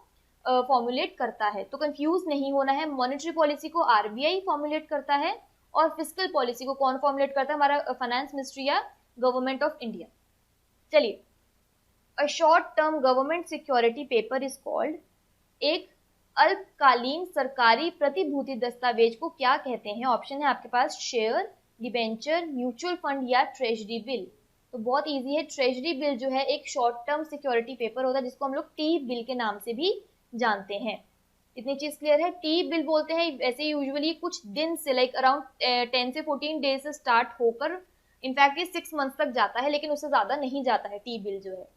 Speaker 1: फॉर्मुलेट करता है। तो कंफ्यूज नहीं होना है, मॉनेटरी पॉलिसी को RBI फॉर्मुलेट करता है और फिस्कल पॉलिसी को कौन फॉर्मुलेट करता है? हमारा फाइनेंस मिनिस्ट्री या गवर्नमेंट ऑफ इंडिया। चलिए, a short term government security paper is called, एक अल्पकालीन सरकारी प्रतिभूति दस्तावेज को क्या कहते हैं? ऑप्शन है आपके पास, शेयर, डिबेंचर, म्यूचुअल फंड या ट्रेजरी बिल। तो बहुत इजी है, ट्रेजरी बिल जो है एक शॉर्ट टर्म सिक्योरिटी पेपर होता है जिसको हम लोग टी बिल के नाम से भी जानते हैं। इतनी चीज क्लियर है। टी बिल बोलते हैं वैसे यूजुअली कुछ दिन से, लाइक अराउंड 10 से 14 डेज से स्टार्ट होकर इनफैक्ट ये 6 मंथ तक जाता है, लेकिन उससे ज्यादा नहीं जाता है टी बिल जो है।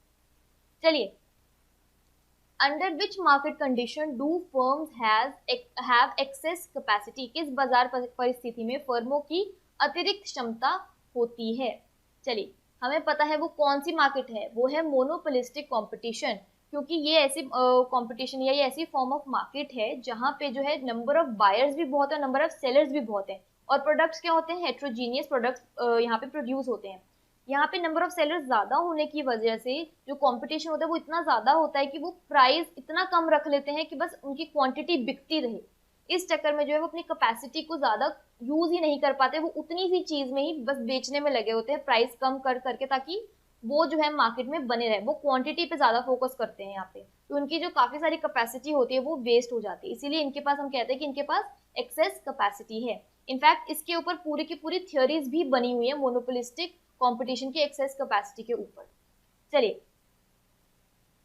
Speaker 1: चलिए, under which market condition do firms have access capacity, किस बाजार परिस्थिति में फर्मों की अतिरिक्त क्षमता होती है? चलिए हमें पता है वो कौन सी मार्केट है, वो है मोनोपोलिस्टिक कंपटीशन, क्योंकि ये ऐसी कंपटीशन या ये ऐसी फॉर्म ऑफ मार्केट है जहाँ पे जो है नंबर ऑफ बायर्स भी बहुत है, नंबर ऑफ सेलर्स भी बहुत है, और प्रोडक्ट्स क्या होते हैं? हेट्रोजीनियस प्रोडक्ट्स यहाँ पे प्रोड्यूस होते हैं। यहाँ पे नंबर ऑफ सेलर्स ज्यादा होने की वजह से जो कंपटीशन होता है वो इतना ज्यादा होता है कि वो प्राइस इतना कम रख लेते हैं कि बस उनकी क्वांटिटी बिकती रहे। इस चक्कर में जो है वो अपनी कैपेसिटी को ज्यादा यूज ही नहीं कर पाते, वो उतनी सी चीज में ही बस बेचने में लगे होते हैं, प्राइस कम कर करके, ताकि वो जो है मार्केट में बने रहे। वो क्वांटिटी पे ज्यादा फोकस करते हैं यहाँ पे, तो उनकी जो काफी सारी कैपेसिटी होती है वो वेस्ट हो जाती है। इसीलिए इनके पास हम कहते हैं कि इनके पास एक्सेस कैपेसिटी है। इनफैक्ट इसके ऊपर पूरी की पूरी थियोरीज भी बनी हुई है मोनोपोलिस्टिक कंपटीशन की एक्सेस कैपेसिटी के ऊपर। चलिए,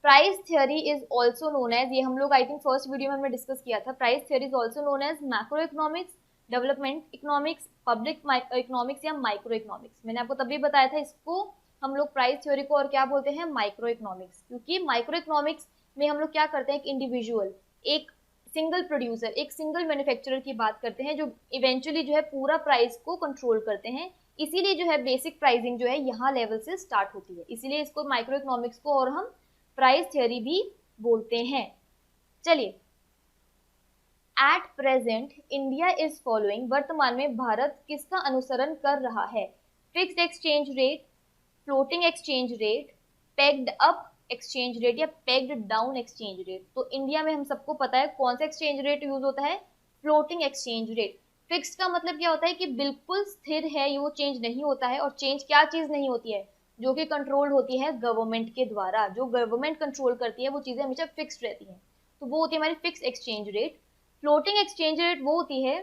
Speaker 1: price theory is also known as, ये हम लोग आई थिंक फर्स्ट वीडियो में हमने डिस्कस किया था, price theory is also known as macroeconomics, development economics, public economics या माइक्रो इकोनॉमिक्स। मैंने आपको तभी बताया था इसको हम लोग प्राइस थ्योरी को और क्या बोलते हैं, माइक्रो इकोनॉमिक्स, क्योंकि माइक्रो इकोनॉमिक्स में हम लोग क्या करते हैं, एक इंडिविजुअल, एक सिंगल प्रोड्यूसर, एक सिंगल मैन्युफैक्चरर की बात करते हैं जो इवेंचुअली जो है पूरा प्राइस को कंट्रोल करते हैं। इसीलिए जो है बेसिक प्राइसिंग जो है यहाँ लेवल से स्टार्ट होती है, इसीलिए इसको माइक्रो इकोनॉमिक्स को और हम प्राइस थियोरी भी बोलते हैं। चलिए, at present India is following, वर्तमान में भारत किसका अनुसरण कर रहा है, fixed exchange rate, floating exchange rate, pegged up exchange rate या पेग्ड डाउन एक्सचेंज रेट। तो इंडिया में हम सबको पता है कौन सा एक्सचेंज रेट यूज होता है, फ्लोटिंग एक्सचेंज रेट। फिक्स्ड का मतलब क्या होता है कि बिल्कुल स्थिर है, ये वो चेंज नहीं होता है। और चेंज क्या चीज नहीं होती है, जो कि कंट्रोल होती है गवर्नमेंट के द्वारा, जो गवर्नमेंट कंट्रोल करती है वो चीजें हमेशा फिक्स्ड रहती हैं, तो वो होती है हमारी fixed exchange rate. Floating exchange rate वो होती है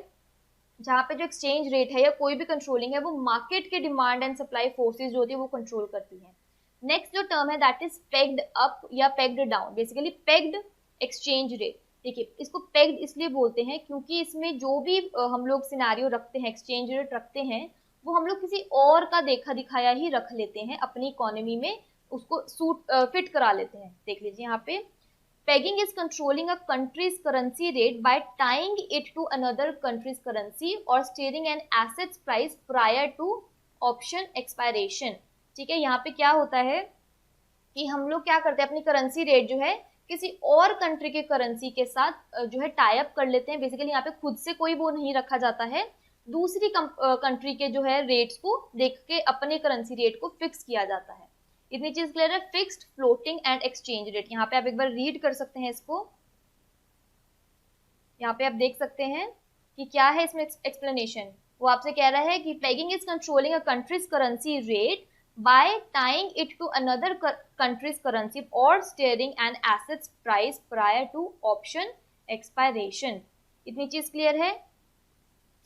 Speaker 1: जहाँ पे जो एक्सचेंज रेट है या कोई भी कंट्रोलिंग है वो मार्केट के डिमांड एंड सप्लाई फोर्सेज जो होती है वो कंट्रोल करती है। नेक्स्ट जो टर्म है दैट इज पेग्ड अप या pegged down, basically pegged exchange rate. देखिए, इसको पेग्ड इसलिए बोलते हैं क्योंकि इसमें जो भी हम लोग सिनारियो रखते हैं, एक्सचेंज रेट रखते हैं, वो हम लोग किसी और का देखा दिखाया ही रख लेते हैं, अपनी इकोनॉमी में उसको सूट फिट करा लेते हैं। देख लीजिए यहाँ पे, pegging is controlling a country's currency rate by tying it to another country's currency or steering an asset's price prior to option expiration। ठीक है, यहाँ पे क्या होता है कि हम लोग क्या करते हैं, अपनी करेंसी रेट जो है किसी और कंट्री के करेंसी के साथ जो है टाई अप कर लेते हैं। बेसिकली यहाँ पे खुद से कोई वो नहीं रखा जाता है, दूसरी कंट्री के जो है रेट्स को देख के अपने करेंसी रेट को फिक्स किया जाता है। इतनी चीज क्लियर है, fixed, floating and exchange rate. यहाँ पे आप एक बार रीड कर सकते हैं इसको, यहाँ पे आप देख सकते हैं कि क्या है इसमें एक्सप्लेनेशन। वो आपसे कह रहा है कि pegging is controlling a country's currency rate by tying it to another country's currency और steering an asset's price prior to option expiration. इतनी चीज क्लियर है।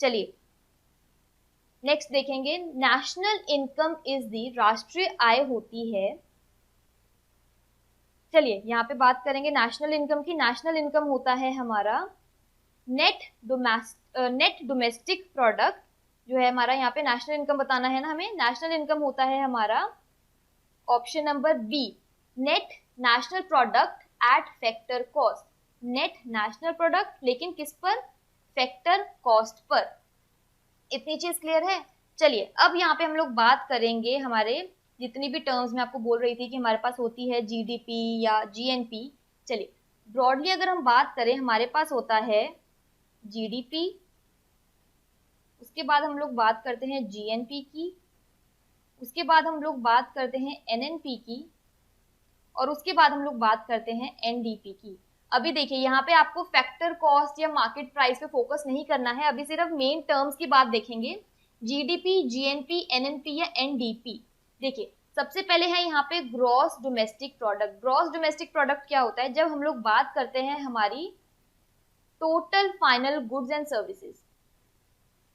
Speaker 1: चलिए नेक्स्ट देखेंगे, नेशनल इनकम इज दी, राष्ट्रीय आय होती है। चलिए यहाँ पे बात करेंगे नेशनल इनकम की। नेशनल इनकम होता है हमारा नेट डोमेस्टिक प्रोडक्ट, जो है हमारा यहाँ पे नेशनल इनकम बताना है ना हमें। नेशनल इनकम होता है हमारा option number B, net national product at factor cost. Net national product लेकिन किस पर, फैक्टर कॉस्ट पर। इतनी चीज क्लियर है। चलिए अब यहाँ पे हम लोग बात करेंगे हमारे जितनी भी टर्म्स मैं आपको बोल रही थी कि हमारे पास होती है जीडीपी या जीएनपी। चलिए ब्रॉडली अगर हम बात करें, हमारे पास होता है जीडीपी, उसके बाद हम लोग बात करते हैं जीएनपी की, उसके बाद हम लोग बात करते हैं एनएनपी की, और उसके बाद हम लोग बात करते हैं एनडीपी की। अभी देखिए यहाँ पे आपको फैक्टर कॉस्ट या मार्केट प्राइस पे फोकस नहीं करना है, अभी सिर्फ मेन टर्म्स की बात देखेंगे, जीडीपी, जीएनपी, एनएनपी या एनडीपी। देखिए सबसे पहले है यहाँ पे gross domestic product. Gross domestic product क्या होता है, जब हम लोग बात करते हैं हमारी total final goods and services,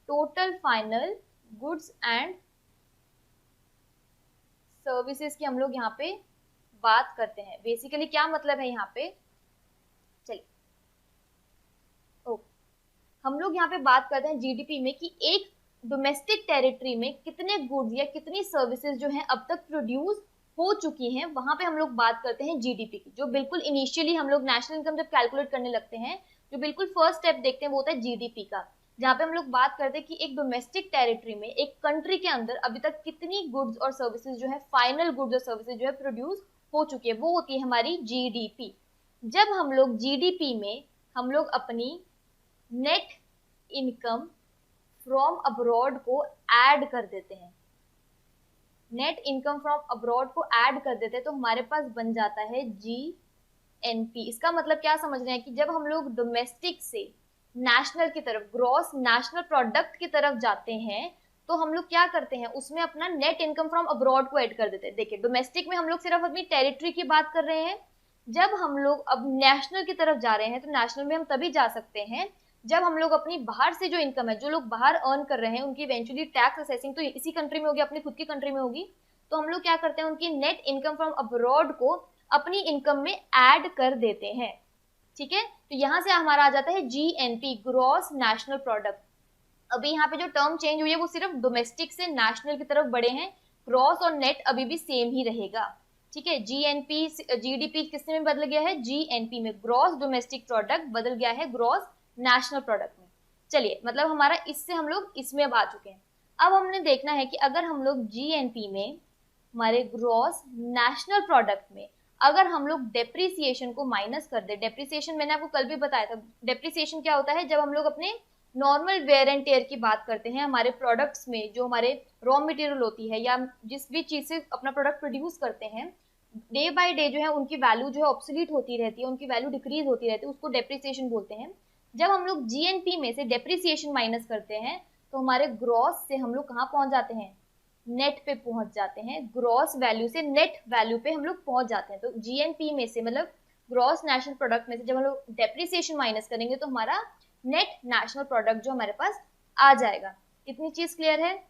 Speaker 1: total final goods and services की हम लोग यहाँ पे बात करते हैं। बेसिकली क्या मतलब है यहाँ पे, चलिए हम लोग यहाँ पे बात करते हैं जीडीपी में कि एक डोमेस्टिक टेरिटरी में कितने गुड्स या कितनी सर्विसेज जो हैं अब तक प्रोड्यूस हो चुकी हैं, वहां पे हम लोग बात करते हैं जीडीपी की। जो बिल्कुल इनिशियली हम लोग नेशनल इनकम जब कैलकुलेट करने लगते हैं, जो बिल्कुल फर्स्ट स्टेप देखते हैं वो होता है जीडीपी का, जहाँ पे हम लोग बात करते हैं कि एक डोमेस्टिक टेरिटरी में, एक कंट्री के अंदर अभी तक कितनी गुड्स और सर्विसेज जो है, फाइनल गुड्स और सर्विसेज जो है प्रोड्यूस हो चुकी है, वो होती है हमारी जीडीपी। जब हम लोग जीडीपी में हम लोग अपनी नेट इनकम फ्रॉम अब्रॉड को ऐड कर देते हैं, नेट इनकम फ्रॉम अब्रॉड को ऐड कर देते हैं, तो हमारे पास बन जाता है जीएनपी। इसका मतलब क्या समझ रहे हैं कि जब हम लोग डोमेस्टिक से नेशनल की तरफ, ग्रॉस नेशनल प्रोडक्ट की तरफ जाते हैं, तो हम लोग क्या करते हैं, उसमें अपना नेट इनकम फ्रॉम अब्रॉड को ऐड कर देते हैं। देखिए डोमेस्टिक में हम लोग सिर्फ अपनी टेरिटरी की बात कर रहे हैं, जब हम लोग अब नेशनल की तरफ जा रहे हैं, तो नेशनल में हम तभी जा सकते हैं जब हम लोग अपनी बाहर से जो इनकम है, जो लोग बाहर अर्न कर रहे हैं, उनकी इवेंचुअली टैक्स असेसिंग तो इसी कंट्री में होगी, अपनी खुद की कंट्री में होगी, तो हम लोग क्या करते हैं, उनकी नेट इनकम फ्रॉम अब्रॉड को अपनी इनकम में ऐड कर देते हैं। ठीक है, तो यहाँ से हमारा आ जाता है जीएनपी, ग्रॉस नेशनल प्रोडक्ट। अभी यहाँ पे जो टर्म चेंज हुई है वो सिर्फ डोमेस्टिक से नेशनल की तरफ बढ़े हैं, ग्रॉस और नेट अभी भी सेम ही रहेगा। ठीक है, जीएनपी जीडीपी किसमें में बदल गया है, जीएनपी में, ग्रॉस डोमेस्टिक प्रोडक्ट बदल गया है ग्रॉस नेशनल प्रोडक्ट में। चलिए, मतलब हमारा इससे हम लोग इसमें अब आ चुके हैं। अब हमने देखना है कि अगर हम लोग जीएनपी में, हमारे ग्रॉस नेशनल प्रोडक्ट में, अगर हम लोग डेप्रिसिएशन को माइनस कर दे, डेप्रिसिएशन मैंने आपको कल भी बताया था, डेप्रिसिएशन क्या होता है, जब हम लोग अपने नॉर्मल वेयर एंड टेयर की बात करते हैं हमारे प्रोडक्ट्स में, जो हमारे रॉ मटेरियल होती है या जिस भी चीज से अपना प्रोडक्ट प्रोड्यूस करते हैं, डे बाय डे जो है उनकी वैल्यू जो है ऑब्सोलीट होती रहती है, उनकी वैल्यू डिक्रीज होती रहती है, उसको डेप्रिसिएशन बोलते हैं। जब हम लोग जीएनपी में से डेप्रिसिएशन माइनस करते हैं तो हमारे ग्रॉस से हम लोग कहाँ पहुंच जाते हैं, नेट पे पहुंच जाते हैं, ग्रॉस वैल्यू से नेट वैल्यू पे हम लोग पहुंच जाते हैं। तो जीएनपी में से, मतलब ग्रॉस नेशनल प्रोडक्ट में से जब हम लोग डेप्रिसिएशन माइनस करेंगे तो हमारा नेट नेशनल प्रोडक्ट जो हमारे पास आ जाएगा। इतनी चीज क्लियर है।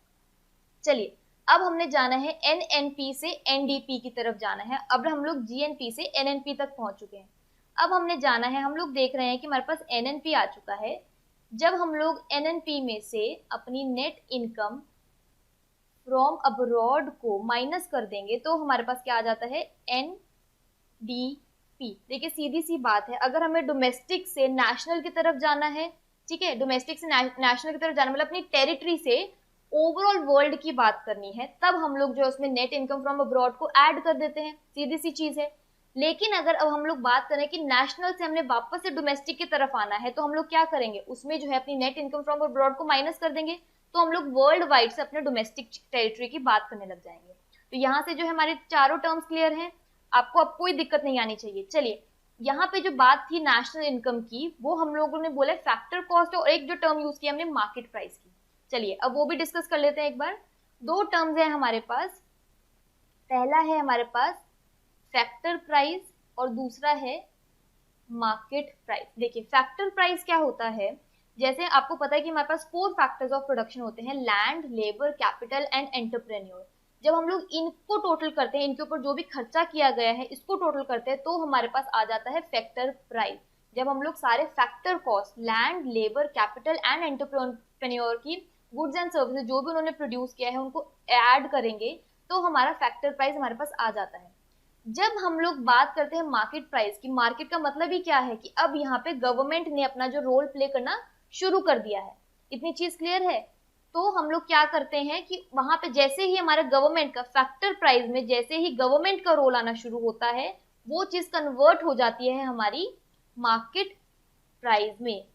Speaker 1: चलिए, अब हमने जाना है एनएनपी से एनडीपी की तरफ जाना है। अब हम लोग जीएनपी से एनएनपी तक पहुंच चुके हैं। अब हमने जाना है, हम लोग देख रहे हैं कि हमारे पास एनएनपी आ चुका है। जब हम लोग एनएनपी में से अपनी नेट इनकम फ्रॉम अब्रॉड को माइनस कर देंगे तो हमारे पास क्या आ जाता है, एनडीपी। देखिए, सीधी सी बात है, अगर हमें डोमेस्टिक से नेशनल की तरफ जाना है, ठीक है, डोमेस्टिक से नेशनल की तरफ जाना मतलब अपनी टेरिटरी से ओवरऑल वर्ल्ड की बात करनी है, तब हम लोग जो है उसमें नेट इनकम फ्रॉम अब्रॉड को ऐड कर देते हैं, सीधी सी चीज है। लेकिन अगर अब हम लोग बात करें कि नेशनल से हमने वापस से डोमेस्टिक की तरफ आना है, तो हम लोग क्या करेंगे, उसमें जो है अपनी नेट इनकम फ्रॉम अब्रॉड को माइनस कर देंगे, तो हम लोग वर्ल्ड वाइड से अपने डोमेस्टिक टेरिटरी की बात करने लग जाएंगे। तो यहाँ से जो है हमारे चारों टर्म्स क्लियर हैं, आपको अब कोई दिक्कत नहीं आनी चाहिए। चलिए, यहाँ पे जो बात थी नेशनल इनकम की, वो हम लोगों ने बोला फैक्टर कॉस्ट, और एक जो टर्म यूज किया हमने मार्केट प्राइस की। चलिए, अब वो भी डिस्कस कर लेते हैं एक बार। दो टर्म्स हैं हमारे पास, पहला है हमारे पास फैक्टर प्राइस और दूसरा है मार्केट प्राइस। देखिए, फैक्टर प्राइस क्या होता है, जैसे आपको पता है कि हमारे पास 4 फैक्टर्स ऑफ प्रोडक्शन होते हैं, land, labour, capital and entrepreneur. जब हम लोग इनको टोटल करते हैं, इनके ऊपर जो भी खर्चा किया गया है इसको टोटल करते हैं, तो हमारे पास आ जाता है फैक्टर प्राइस। जब हम लोग सारे factor cost, land, labour, capital and entrepreneur की गुड्स एंड सर्विसेज जो भी उन्होंने प्रोड्यूस किया है उनको ऐड करेंगे, तो हमारा फैक्टर प्राइस हमारे पास आ जाता है। जब हम लोग बात करते हैं मार्केट प्राइस की, मार्केट का मतलब ही क्या है कि अब यहाँ पे गवर्नमेंट ने अपना जो रोल प्ले करना शुरू कर दिया है। इतनी चीज क्लियर है। तो हम लोग क्या करते हैं कि वहां पे जैसे ही हमारा गवर्नमेंट का फैक्टर प्राइस में जैसे ही गवर्नमेंट का रोल आना शुरू होता है, वो चीज कन्वर्ट हो जाती है हमारी मार्केट प्राइस में।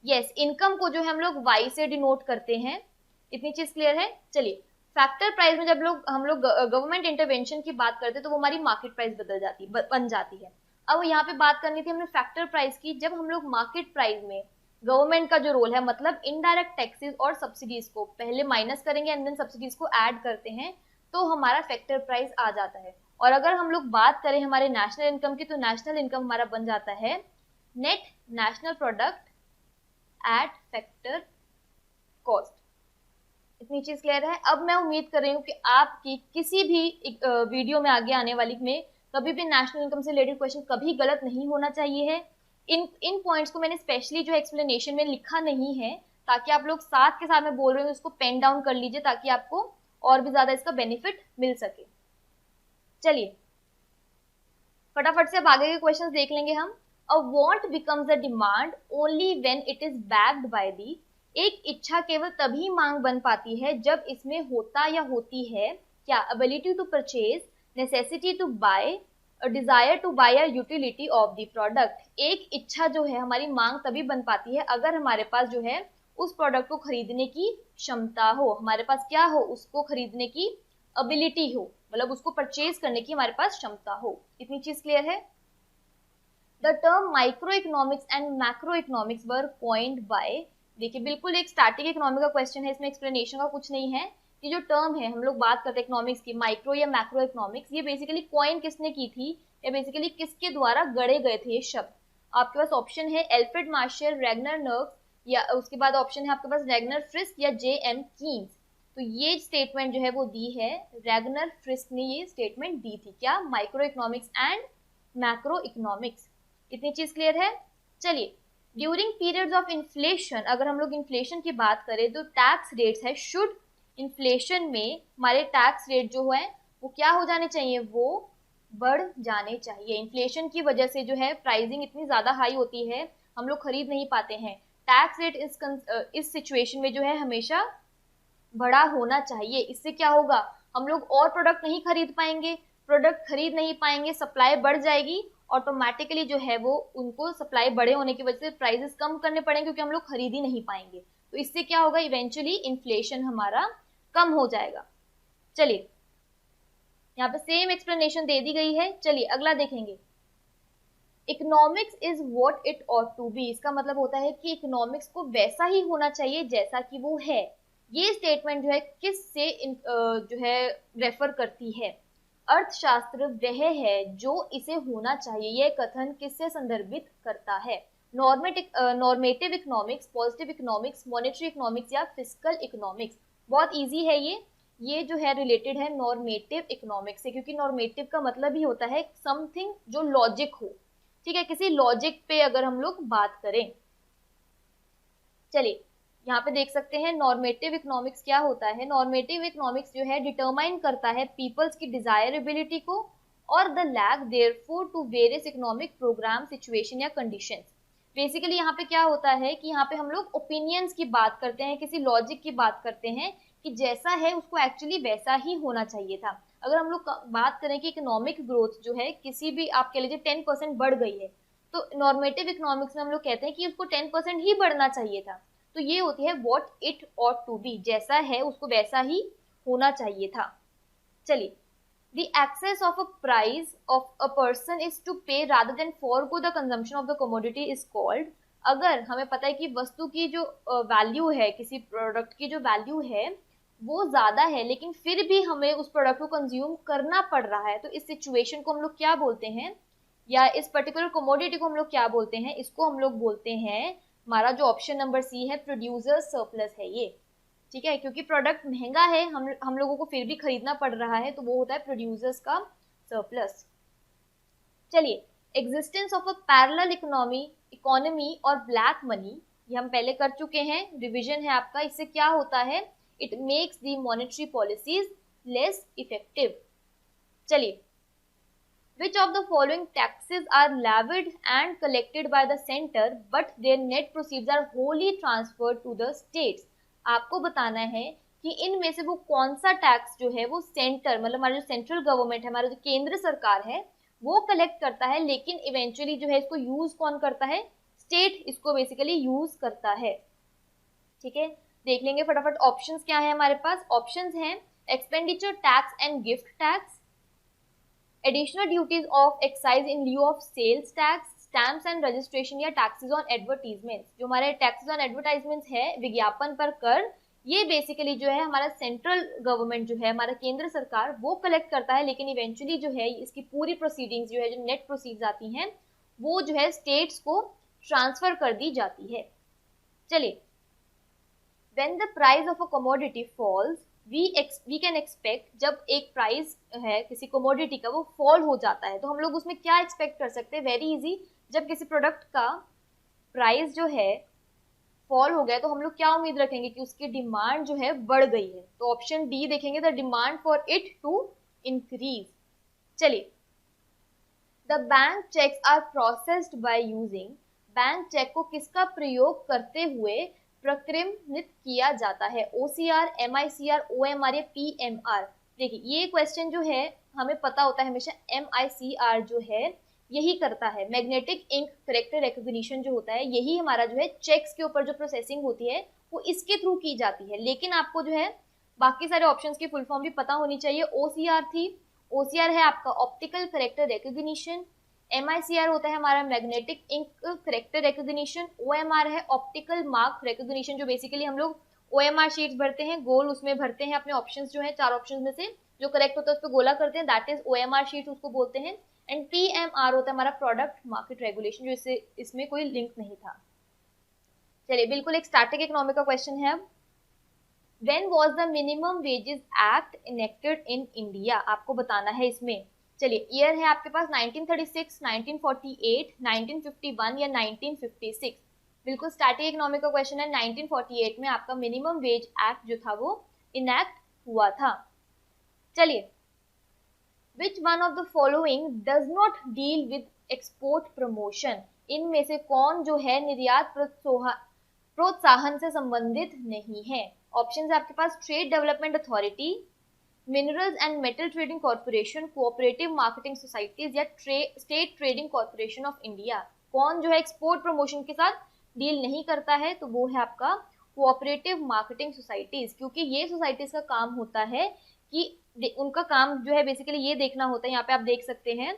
Speaker 1: यस, इनकम को जो है हम लोग वाई से डिनोट करते हैं। इतनी चीज क्लियर है। चलिए, फैक्टर प्राइस में जब हम लोग गवर्नमेंट इंटरवेंशन की बात करते हैं तो वो हमारी मार्केट प्राइस बन जाती है। अब यहाँ पे बात करनी थी हमने फैक्टर प्राइस की। जब हम लोग मार्केट प्राइस में गवर्नमेंट का जो रोल है, मतलब इनडायरेक्ट टैक्सेस और सब्सिडीज को पहले माइनस करेंगे एंड देन सब्सिडीज को ऐड करते हैं, तो हमारा फैक्टर प्राइस आ जाता है। और अगर हम लोग बात करें हमारे नेशनल इनकम की, तो नेशनल इनकम हमारा बन जाता है net national product at factor cost. इतनी चीज क्लियर है। अब मैं उम्मीद कर रही हूँ कि आपकी किसी भी वीडियो में आगे आने वाली में कभी भी नेशनल इनकम से रिलेटेड क्वेश्चन कभी गलत नहीं होना चाहिए है। इन पॉइंट्स को मैंने स्पेशली जो एक्सप्लेनेशन में लिखा नहीं है, ताकि आप लोग साथ के साथ में बोल रहे हो उसको पेन डाउन कर लीजिए, ताकि आपको और भी ज्यादा इसका बेनिफिट मिल सके। चलिए, फटाफट से अब आगे के क्वेश्चंस देख लेंगे हम। अ want becomes a demand only when it is backed by the. एक इच्छा केवल तभी मांग बन पाती है जब इसमें होता या होती है क्या, ability to purchase, necessity to buy, desire to buy a utility of the product. एक इच्छा जो है हमारी मांग तभी बन पाती है अगर हमारे पास जो है उस प्रोडक्ट को खरीदने की क्षमता हो, हमारे पास क्या हो, उसको खरीदने की एबिलिटी हो, मतलब उसको परचेज करने की हमारे पास क्षमता हो। इतनी चीज क्लियर है। The term micro economics and macro economics were coined bye, देखिए बिल्कुल एक स्टैटिक इकोनॉमिक का क्वेश्चन है, इसमें एक्सप्लेनेशन का कुछ नहीं है। ये जो टर्म है हम लोग बात करते हैं इकोनॉमिक्स की, माइक्रो या मैक्रो इकोनॉमिक्स, ये बेसिकली कॉइन किसने की थी या बेसिकली किसके द्वारा गढ़े गए थे ये शब्द। आपके पास ऑप्शन है एल्फ्रेड मार्शल, रैगनर नर्व्स, या उसके बाद ऑप्शन है आपके पास रैगनर फ्रिस्क या जे.एम. कीन्स। तो ये स्टेटमेंट जो है वो दी है, रैगनर फ्रिस्क ने ये स्टेटमेंट दी थी, क्या, micro economics and macro economics. इतनी चीज क्लियर है। चलिए, ड्यूरिंग पीरियड्स ऑफ इन्फ्लेशन, अगर हम लोग इन्फ्लेशन की बात करें तो टैक्स रेट्स है शुड, इन्फ्लेशन में हमारे टैक्स रेट जो है वो क्या हो जाने चाहिए, वो बढ़ जाने चाहिए। इन्फ्लेशन की वजह से जो है प्राइसिंग इतनी ज्यादा हाई होती है, हम लोग खरीद नहीं पाते हैं। टैक्स रेट इस सिचुएशन में जो है हमेशा बड़ा होना चाहिए। इससे क्या होगा, हम लोग और प्रोडक्ट नहीं खरीद पाएंगे, प्रोडक्ट खरीद नहीं पाएंगे, सप्लाई बढ़ जाएगी, ऑटोमेटिकली जो है वो उनको सप्लाई बड़े होने की वजह से प्राइसेस कम करने पड़ेंगे क्योंकि हम लोग खरीद ही नहीं पाएंगे। तो इससे क्या होगा, इवेंचुअली इन्फ्लेशन हमारा कम हो जाएगा। चलिए, यहाँ पे सेम एक्सप्लेनेशन दे दी गई है। चलिए अगला देखेंगे, economics is what it ought to be. इसका मतलब होता है कि इकोनॉमिक्स को वैसा ही होना चाहिए जैसा कि वो है। ये स्टेटमेंट जो है किस से जो है रेफर करती है, अर्थशास्त्र वह है जो इसे होना चाहिए। यह कथन किससे संदर्भित करता है, normative economics, positive economics, monetary economics या फिस्कल इकोनॉमिक्स। बहुत इजी है ये जो है रिलेटेड है नॉर्मेटिव इकोनॉमिक्स से, क्योंकि नॉर्मेटिव का मतलब ही होता है समथिंग जो लॉजिक हो। ठीक है, किसी लॉजिक पे अगर हम लोग बात करें। चलिए यहाँ पे देख सकते हैं नॉर्मेटिव इकोनॉमिक्स क्या होता है। नॉर्मेटिव इकोनॉमिक्स जो है डिटरमाइन करता है पीपल्स की डिजायरेबिलिटी को और the lack therefore to various economic program, situation या कंडीशंस। बेसिकली यहाँ पे क्या होता है कि यहाँ पे हम लोग ओपिनियंस की बात करते हैं, किसी लॉजिक की बात करते हैं कि जैसा है उसको एक्चुअली वैसा ही होना चाहिए था। अगर हम लोग बात करें कि इकोनॉमिक ग्रोथ जो है किसी भी, आप कह लीजिए 10% बढ़ गई है, तो नॉर्मेटिव इकोनॉमिक्स में हम लोग कहते हैं कि उसको 10% ही बढ़ना चाहिए था। तो ये होती है what it ought to be, जैसा है उसको वैसा ही होना चाहिए था। चलिए, the excess of a price of a person is to pay rather than forego the consumption of the commodity is called। अगर हमें पता है कि वस्तु की जो वैल्यू है, किसी प्रोडक्ट की जो वैल्यू है वो ज्यादा है, लेकिन फिर भी हमें उस प्रोडक्ट को कंज्यूम करना पड़ रहा है, तो इस सिचुएशन को हम लोग क्या बोलते हैं, या इस पर्टिकुलर कमोडिटी को हम लोग क्या बोलते हैं, इसको हम लोग बोलते हैं, हमारा जो ऑप्शन नंबर सी है, प्रोड्यूसर सरप्लस है ये। ठीक है, क्योंकि प्रोडक्ट महंगा है, हम लोगों को फिर भी खरीदना पड़ रहा है, तो वो होता है प्रोड्यूसर्स का सरप्लस। चलिए, existence of a parallel economy और ब्लैक मनी, ये हम पहले कर चुके हैं, रिवीजन है आपका। इससे क्या होता है, it makes the monetary policies less effective. चलिए, which of the following taxes are levied and collected by the center but their net proceeds are wholly transferred to the states। आपको बताना है कि इनमें से वो कौन सा टैक्स जो है वो सेंटर, मतलब हमारा जो सेंट्रल गवर्नमेंट है, हमारा जो केंद्र सरकार है, वो कलेक्ट करता है, लेकिन इवेंचुअली जो है इसको यूज कौन करता है, स्टेट इसको बेसिकली यूज करता है। ठीक है, देख लेंगे फटाफट ऑप्शंस क्या है हमारे पास। ऑप्शंस हैं expenditure tax and gift tax, additional duties of excise in lieu of sales tax, stamps and registration या टैक्सेस ऑन एडवर्टीजमेंट्स। जो हमारे टैक्सेस ऑन एडवर्टाइजमेंट्स है, विज्ञापन पर कर, ये बेसिकली जो है हमारा सेंट्रल गवर्नमेंट जो है, हमारा केंद्र सरकार, वो कलेक्ट करता है, लेकिन इवेंचुअली जो है इसकी पूरी प्रोसीडिंग्स जो है, जो नेट प्रोसीड्स आती हैं, वो जो है स्टेट्स को ट्रांसफर कर दी जाती है। चलिए, when the price of a commodity falls we can expect, जब एक प्राइस है किसी कमोडिटी का वो फॉल हो जाता है, तो हम लोग उसमें क्या एक्सपेक्ट कर सकते हैं, वेरी इजी। जब किसी प्रोडक्ट का प्राइस जो है फॉल हो गया, तो हम लोग क्या उम्मीद रखेंगे कि उसकी डिमांड जो है बढ़ गई है, तो ऑप्शन डी देखेंगे, the demand for it to increase. चलिए, the bank cheques are processed by using, bank cheque को किसका प्रयोग करते हुए प्रक्रमित किया जाता है, OCR, MICR, OMR या PMR। देखिए, ये क्वेश्चन जो है हमें पता होता है हमेशा, MICR जो है यही करता है, मैग्नेटिक इंक करेक्टर रिकॉग्निशन जो होता है, यही हमारा जो है चेक्स के ऊपर जो प्रोसेसिंग होती है वो इसके थ्रू की जाती है। लेकिन आपको जो है बाकी सारे ऑप्शंस की फुल फॉर्म भी पता होनी चाहिए। OCR थी, OCR है आपका ऑप्टिकल करेक्टर रिकॉग्निशन, MICR होता है हमारा magnetic ink character recognition, OMR है ऑप्टिकल मार्क रिकॉग्निशन, जो बेसिकली हम लोग OMR शीट्स भरते हैं, गोल उसमें भरते हैं अपने ऑप्शंस जो है, 4 ऑप्शंस में से जो करेक्ट होता है उस पर गोला करते हैं, दैट इज OMR शीट उसको बोलते हैं। एंड PMR होता है हमारा प्रोडक्ट मार्केट रेगुलेशन, जो इसमें कोई लिंक नहीं था। चलिए, बिल्कुल एक स्टैटिक इकोनॉमी का क्वेश्चन है अब। When was the minimum wages act enacted in India? आपको बताना है इसमें चलिए ईयर है आपके पास 1936, 1948, 1951 या 1956। बिल्कुल स्टार्टिंग इकोनॉमी का क्वेश्चन है। 1948 में आपका मिनिमम वेज एक्ट जो था वो इनैक्ट हुआ था। चलिए, which one of the following does not deal with export promotion, इनमें से कौन जो है निर्यात प्रोत्साहन से संबंधित नहीं है? ऑप्शन है आपके पास trade development authority, minerals and metal trading corporation, cooperative marketing societies या state trading corporation of India. कौन जो है एक्सपोर्ट प्रमोशन के साथ डील नहीं करता है? तो वो है आपका कोऑपरेटिव मार्केटिंग सोसाइटीज, क्योंकि ये सोसाइटीज का काम होता है कि उनका काम जो है बेसिकली ये देखना होता है, यहाँ पे आप देख सकते हैं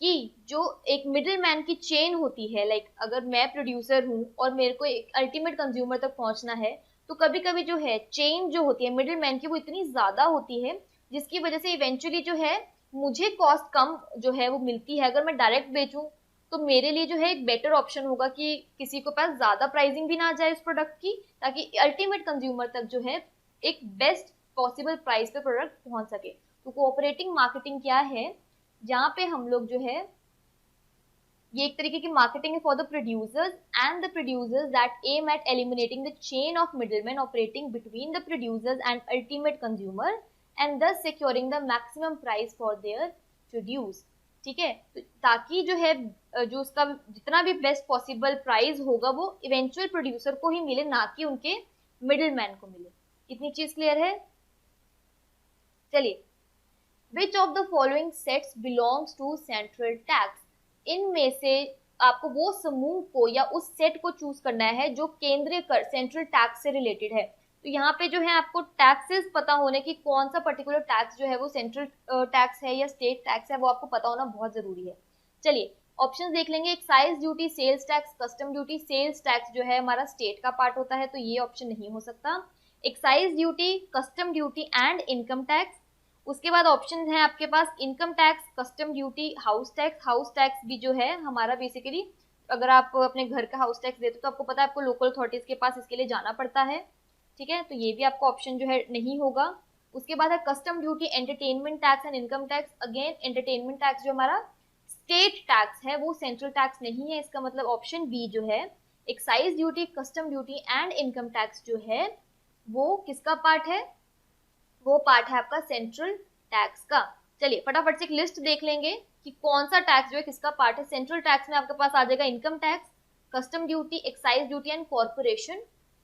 Speaker 1: कि जो एक मिडिल मैन की चेन होती है, लाइक अगर मैं प्रोड्यूसर हूँ और मेरे को एक अल्टीमेट कंज्यूमर तक पहुंचना है, तो कभी कभी जो है चेन जो होती है मिडिल मैन की वो इतनी ज्यादा होती है जिसकी वजह से इवेंचुअली जो है मुझे कॉस्ट कम जो है वो मिलती है। अगर मैं डायरेक्ट बेचूं तो मेरे लिए जो है एक बेटर ऑप्शन होगा कि किसी को पास ज्यादा प्राइसिंग भी ना जाए उस प्रोडक्ट की, ताकि अल्टीमेट कंज्यूमर तक जो है एक बेस्ट पॉसिबल प्राइस पे प्रोडक्ट पहुंच सके। तो कोऑपरेटिंग मार्केटिंग क्या है? जहां पे हम लोग जो है ये एक तरीके की मार्केटिंग है for the producers and the producers that aim at eliminating the chain of middleman operating between the producers and ultimate consumer and thus securing the maximum price for their produce। ठीक है, तो ताकि जो है जो उसका जितना भी बेस्ट पॉसिबल प्राइस होगा वो इवेंचुअल प्रोड्यूसर को ही मिले, ना कि उनके मिडिल मैन को मिले। इतनी चीज क्लियर है? चलिए, which of the following sets belongs to central tax, इनमें से आपको वो समूह को या उस सेट को चूज करना है जो केंद्रीय कर सेंट्रल टैक्स से रिलेटेड है। तो यहाँ पे जो है आपको टैक्सेस पता होने की कौन सा पर्टिकुलर टैक्स जो है वो सेंट्रल टैक्स है या स्टेट टैक्स है, वो आपको पता होना बहुत जरूरी है। चलिए ऑप्शन देख लेंगे। Excise duty, sales tax, custom duty. Sales tax जो है हमारा स्टेट का पार्ट होता है, तो ये ऑप्शन नहीं हो सकता। Excise duty, custom duty and income tax. उसके बाद ऑप्शन है आपके पास income tax, custom duty, house tax. House tax भी जो है हमारा बेसिकली अगर आप अपने घर का हाउस टैक्स देते हो तो आपको पता है आपको लोकल अथॉरिटीज के पास इसके लिए जाना पड़ता है। ठीक है, तो ये भी आपका ऑप्शन जो है नहीं होगा। उसके बाद है custom duty, entertainment tax and income tax. Again entertainment tax जो हमारा स्टेट टैक्स है वो सेंट्रल टैक्स नहीं है, इसका मतलब ऑप्शन बी जो है excise duty, custom duty and income tax जो है वो किसका पार्ट है? वो पार्ट है आपका सेंट्रल टैक्स का। चलिए फटाफट से एक लिस्ट देख लेंगे कि कौन सा टैक्स जो है किसका पार्ट है। सेंट्रल टैक्स में आपके पास आ जाएगा income tax, custom duty, excise duty and corporation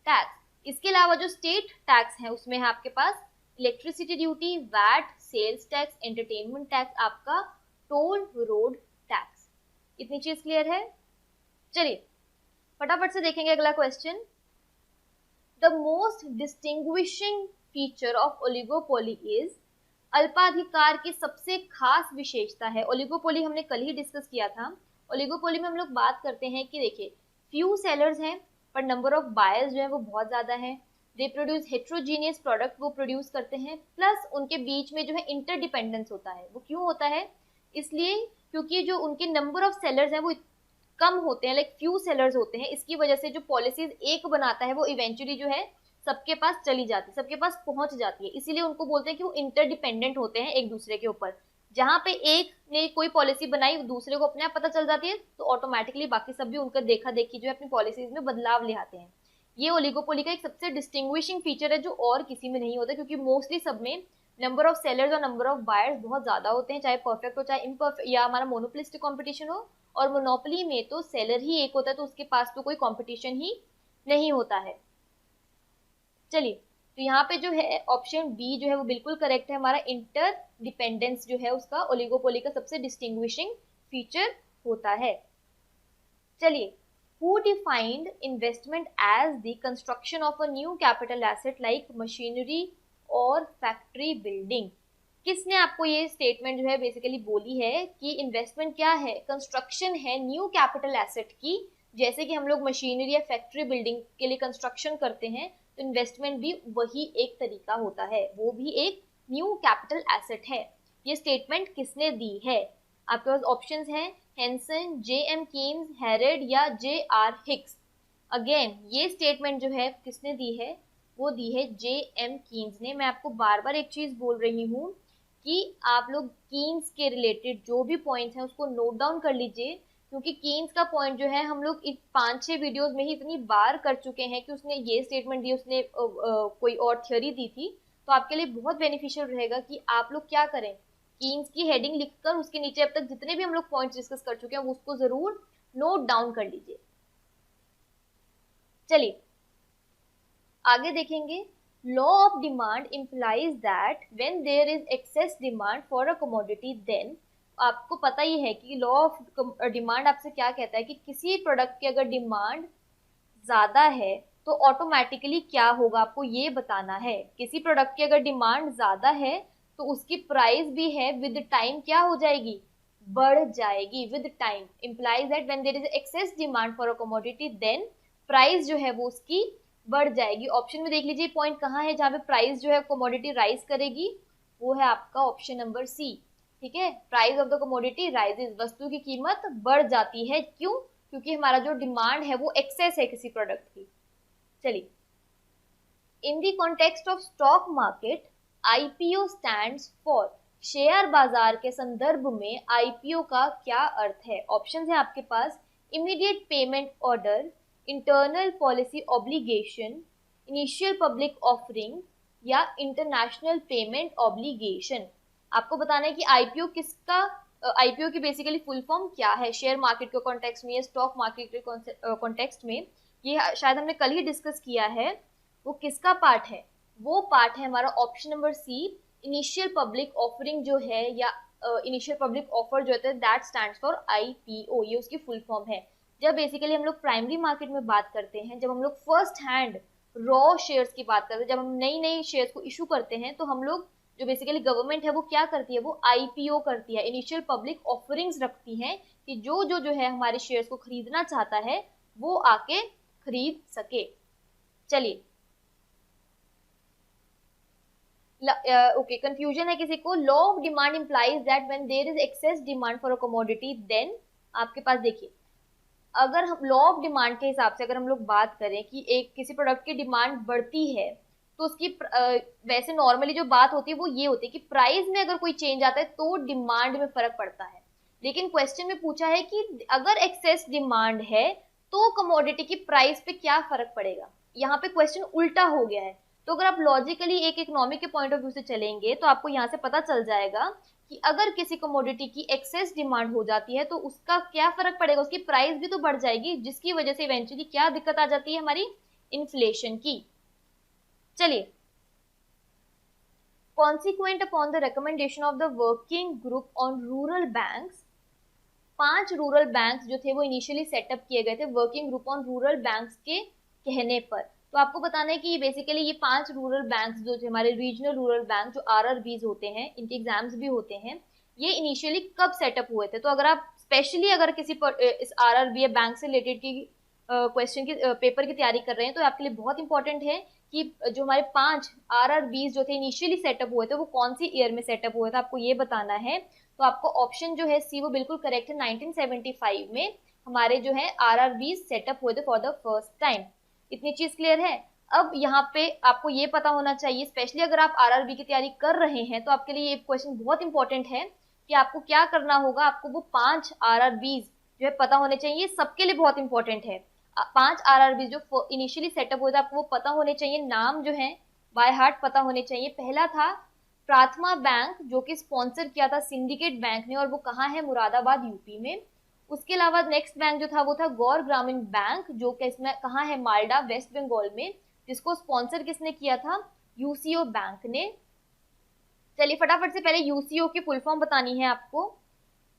Speaker 1: tax. इसके अलावा जो स्टेट टैक्स है उसमें है आपके पास electricity duty, VAT, sales tax, entertainment tax, आपका टोल रोड टैक्स। इतनी चीज क्लियर है? चलिए फटाफट से देखेंगे अगला question. The most distinguishing feature of oligopoly is, अल्पाधिकार की सबसे खास विशेषता है। ओलिगोपोली हमने कल ही डिस्कस किया था। ओलिगोपोली में हम लोग बात करते हैं कि देखिए फ्यू सेलर्स हैं पर नंबर ऑफ बायर्स जो है वो बहुत ज्यादा है। दे प्रोड्यूस हेट्रोजीनियस प्रोडक्ट, वो प्रोड्यूस करते हैं, प्लस उनके बीच में जो है इंटरडिपेंडेंस होता है। वो क्यों होता है? इसलिए क्योंकि जो उनके नंबर ऑफ सेलर्स हैं वो कम होते हैं, लाइक फ्यू सेलर्स होते हैं। इसकी वजह से जो पॉलिसीज एक बनाता है वो इवेंचुअली जो है सबके पास चली जाती है, सबके पास पहुंच जाती है। इसीलिए उनको बोलते हैं कि वो इंटरडिपेंडेंट होते हैं एक दूसरे के ऊपर। जहां पे एक ने कोई पॉलिसी बनाई दूसरे को अपने आप पता चल जाती है, तो ऑटोमेटिकली बाकी सब भी उनका देखा देखी जो है अपनी पॉलिसीज में बदलाव ले आते हैं। ये ओलिगोपोली का एक सबसे डिस्टिंग्विशिंग फीचर है जो और किसी में नहीं होता, क्योंकि मोस्टली सब में नंबर ऑफ सेलर्स और नंबर ऑफ बायर्स बहुत ज्यादा होते हैं, चाहे परफेक्ट हो चाहे इम्परफेक्ट, या हमारा मोनोपोलिस्टिक कंपटीशन हो। और मोनोपोली में तो सेलर ही एक होता है, तो उसके पास तो कोई कंपटीशन ही नहीं होता है। चलिए तो यहाँ पे जो है ऑप्शन बी जो है वो बिल्कुल करेक्ट है। हमारा इंटर डिपेंडेंस जो है उसका ओलिगोपोली का सबसे डिस्टिंग्विशिंग फीचर होता है। चलिए, who defined investment as the construction of a new capital asset like machinery or factory building. किसने आपको ये स्टेटमेंट जो है बेसिकली बोली है कि इन्वेस्टमेंट क्या है? कंस्ट्रक्शन है न्यू कैपिटल एसेट की। जैसे कि हम लोग मशीनरी या फैक्ट्री बिल्डिंग के लिए कंस्ट्रक्शन करते हैं, तो इन्वेस्टमेंट भी वही एक तरीका होता है, वो भी एक न्यू कैपिटल एसेट है। ये स्टेटमेंट किसने दी है? आपके पास ऑप्शंस हैं हेंसन, जे.एम. कीन्स, हेरेड या जे.आर. हिक्स। अगेन ये स्टेटमेंट जो है किसने दी है? वो दी है जे.एम. कीन्स ने। मैं आपको बार बार एक चीज बोल रही हूँ कि आप लोग कीन्स के रिलेटेड जो भी पॉइंट्स हैं उसको नोट डाउन कर लीजिए, क्योंकि कीन्स का पॉइंट जो है हम लोग इस 5-6 वीडियोस में ही इतनी बार कर चुके हैं कि उसने ये स्टेटमेंट दी, उसने कोई और थ्योरी दी थी। तो आपके लिए बहुत बेनिफिशियल रहेगा कि आप लोग क्या करें, कीन्स की हेडिंग लिखकर उसके नीचे अब तक जितने भी हम लोग पॉइंट्स डिस्कस कर चुके हैं वो उसको जरूर नोट डाउन कर लीजिए। चलिए आगे देखेंगे। Law of demand implies that when there is excess demand for a commodity then, आपको पता ही है कि लॉ ऑफ डिमांड आपसे क्या कहता है कि किसी प्रोडक्ट की अगर डिमांड ज्यादा है तो ऑटोमेटिकली क्या होगा, आपको ये बताना है। किसी प्रोडक्ट की अगर डिमांड ज्यादा है तो उसकी प्राइस भी है विद टाइम क्या हो जाएगी, बढ़ जाएगी। With time implies that when there is excess demand for a commodity then price जो है वो उसकी बढ़ जाएगी। ऑप्शन में देख लीजिए पॉइंट कहाँ है जहाँ पे प्राइस जो है कमोडिटी राइज करेगी, वो है आपका ऑप्शन नंबर सी। ठीक है, price of the commodity rises, वस्तु की कीमत बढ़ जाती है। क्यों? क्योंकि हमारा जो डिमांड है वो एक्सेस है किसी प्रोडक्ट की। चलिए, in the context of stock market IPO stands for, share बाजार के संदर्भ में आईपीओ का क्या अर्थ है? ऑप्शन है आपके पास immediate payment order, internal policy obligation, initial public offering या इंटरनेशनल पेमेंट ऑब्लिगेशन। आपको बताना है कि आईपीओ किसका, आईपीओ की बेसिकली फुल फॉर्म क्या है शेयर मार्केट के कॉन्टेक्स्ट में या स्टॉक मार्केट के कॉन्टेक्स्ट में। ये शायद हमने कल ही डिस्कस किया है। वो किसका पार्ट है? वो पार्ट है हमारा option number C, initial public offering जो है या इनिशियल पब्लिक ऑफर जो होता है, दैट स्टैंड्स फॉर आईपीओ, ये उसकी फुल फॉर्म है। जब बेसिकली हम लोग प्राइमरी मार्केट में बात करते हैं, जब हम लोग फर्स्ट हैंड रॉ शेयर्स की बात करते हैं, जब हम नई नई शेयर्स को इशू करते हैं, तो हम लोग जो बेसिकली गवर्नमेंट है वो क्या करती है, वो आईपीओ करती है, इनिशियल पब्लिक ऑफरिंग्स रखती है कि जो है हमारे शेयर्स को खरीदना चाहता है वो आके खरीद सके। चलिए, ओके, कंफ्यूजन है किसी को? Law of demand implies that when there is excess demand for a commodity then, आपके पास देखिए, अगर हम लॉ ऑफ डिमांड के हिसाब से अगर हम लोग बात करें कि एक किसी प्रोडक्ट की डिमांड बढ़ती है तो उसकी वैसे नॉर्मली जो बात होती है वो ये होती है कि प्राइस में अगर कोई चेंज आता है तो डिमांड में फर्क पड़ता है। लेकिन क्वेश्चन में पूछा है कि अगर एक्सेस डिमांड है तो कमोडिटी की प्राइस पे क्या फर्क पड़ेगा। यहाँ पे क्वेश्चन उल्टा हो गया है। तो अगर आप लॉजिकली एक इकोनॉमिक के पॉइंट ऑफ व्यू से चलेंगे तो आपको यहाँ से पता चल जाएगा कि अगर किसी कमोडिटी की एक्सेस डिमांड हो जाती है तो उसका क्या फर्क पड़ेगा, उसकी प्राइस भी तो बढ़ जाएगी, जिसकी वजह से इवेंचुअली क्या दिक्कत आ जाती है, हमारी इन्फ्लेशन की। चलिए, consequent upon the recommendation of the working group on rural banks, 5 rural banks जो थे वो इनिशियली सेटअप किए गए थे working group on rural banks के कहने पर। तो आपको बताना है कि बेसिकली ये 5 रूरल बैंक्स जो थे हमारे रीजनल रूरल बैंक जो आरआरबीज होते हैं, इनके एग्जाम्स भी होते हैं, ये इनिशियली कब सेटअप हुए थे। तो अगर आप स्पेशली अगर किसी पर इस आरआरबी या बैंक से रिलेटेड की क्वेश्चन की पेपर की तैयारी कर रहे हैं तो आपके लिए बहुत इंपॉर्टेंट है कि जो हमारे 5 आरआरबीज जो थे इनिशियली सेटअप हुए थे वो कौन सी ईयर में सेटअप हुए थे, आपको ये बताना है। तो आपको ऑप्शन जो है सी वो बिल्कुल करेक्ट है, 1975 में हमारे जो है आरआरबीज सेटअप हुए थे फॉर द फर्स्ट टाइम। इतनी चीज क्लियर है। अब यहाँ पे आपको ये पता होना चाहिए, स्पेशली अगर आप आरआरबी की तैयारी कर रहे हैं तो आपके लिए ये क्वेश्चन बहुत इंपॉर्टेंट है कि आपको क्या करना होगा, आपको वो 5 आरआरबीज जो है पता होने चाहिए, सबके लिए बहुत इंपॉर्टेंट है। 5 आरआरबी जो इनिशियली सेटअप हुआ था आपको वो पता होने चाहिए, नाम जो है बाय हार्ट पता होने चाहिए। पहला था प्राथमा बैंक जो कि स्पॉन्सर किया था सिंडिकेट बैंक ने, और वो कहाँ है, मुरादाबाद यूपी में। उसके अलावा नेक्स्ट बैंक जो था वो था गौर ग्रामीण बैंक जो कि इसमें कहाँ है, मालडा वेस्ट बंगाल में, जिसको स्पॉन्सर किसने किया था, यूसीओ बैंक ने। चलिए फटाफट से पहले यूसीओ की फुल फॉर्म बतानी है आपको।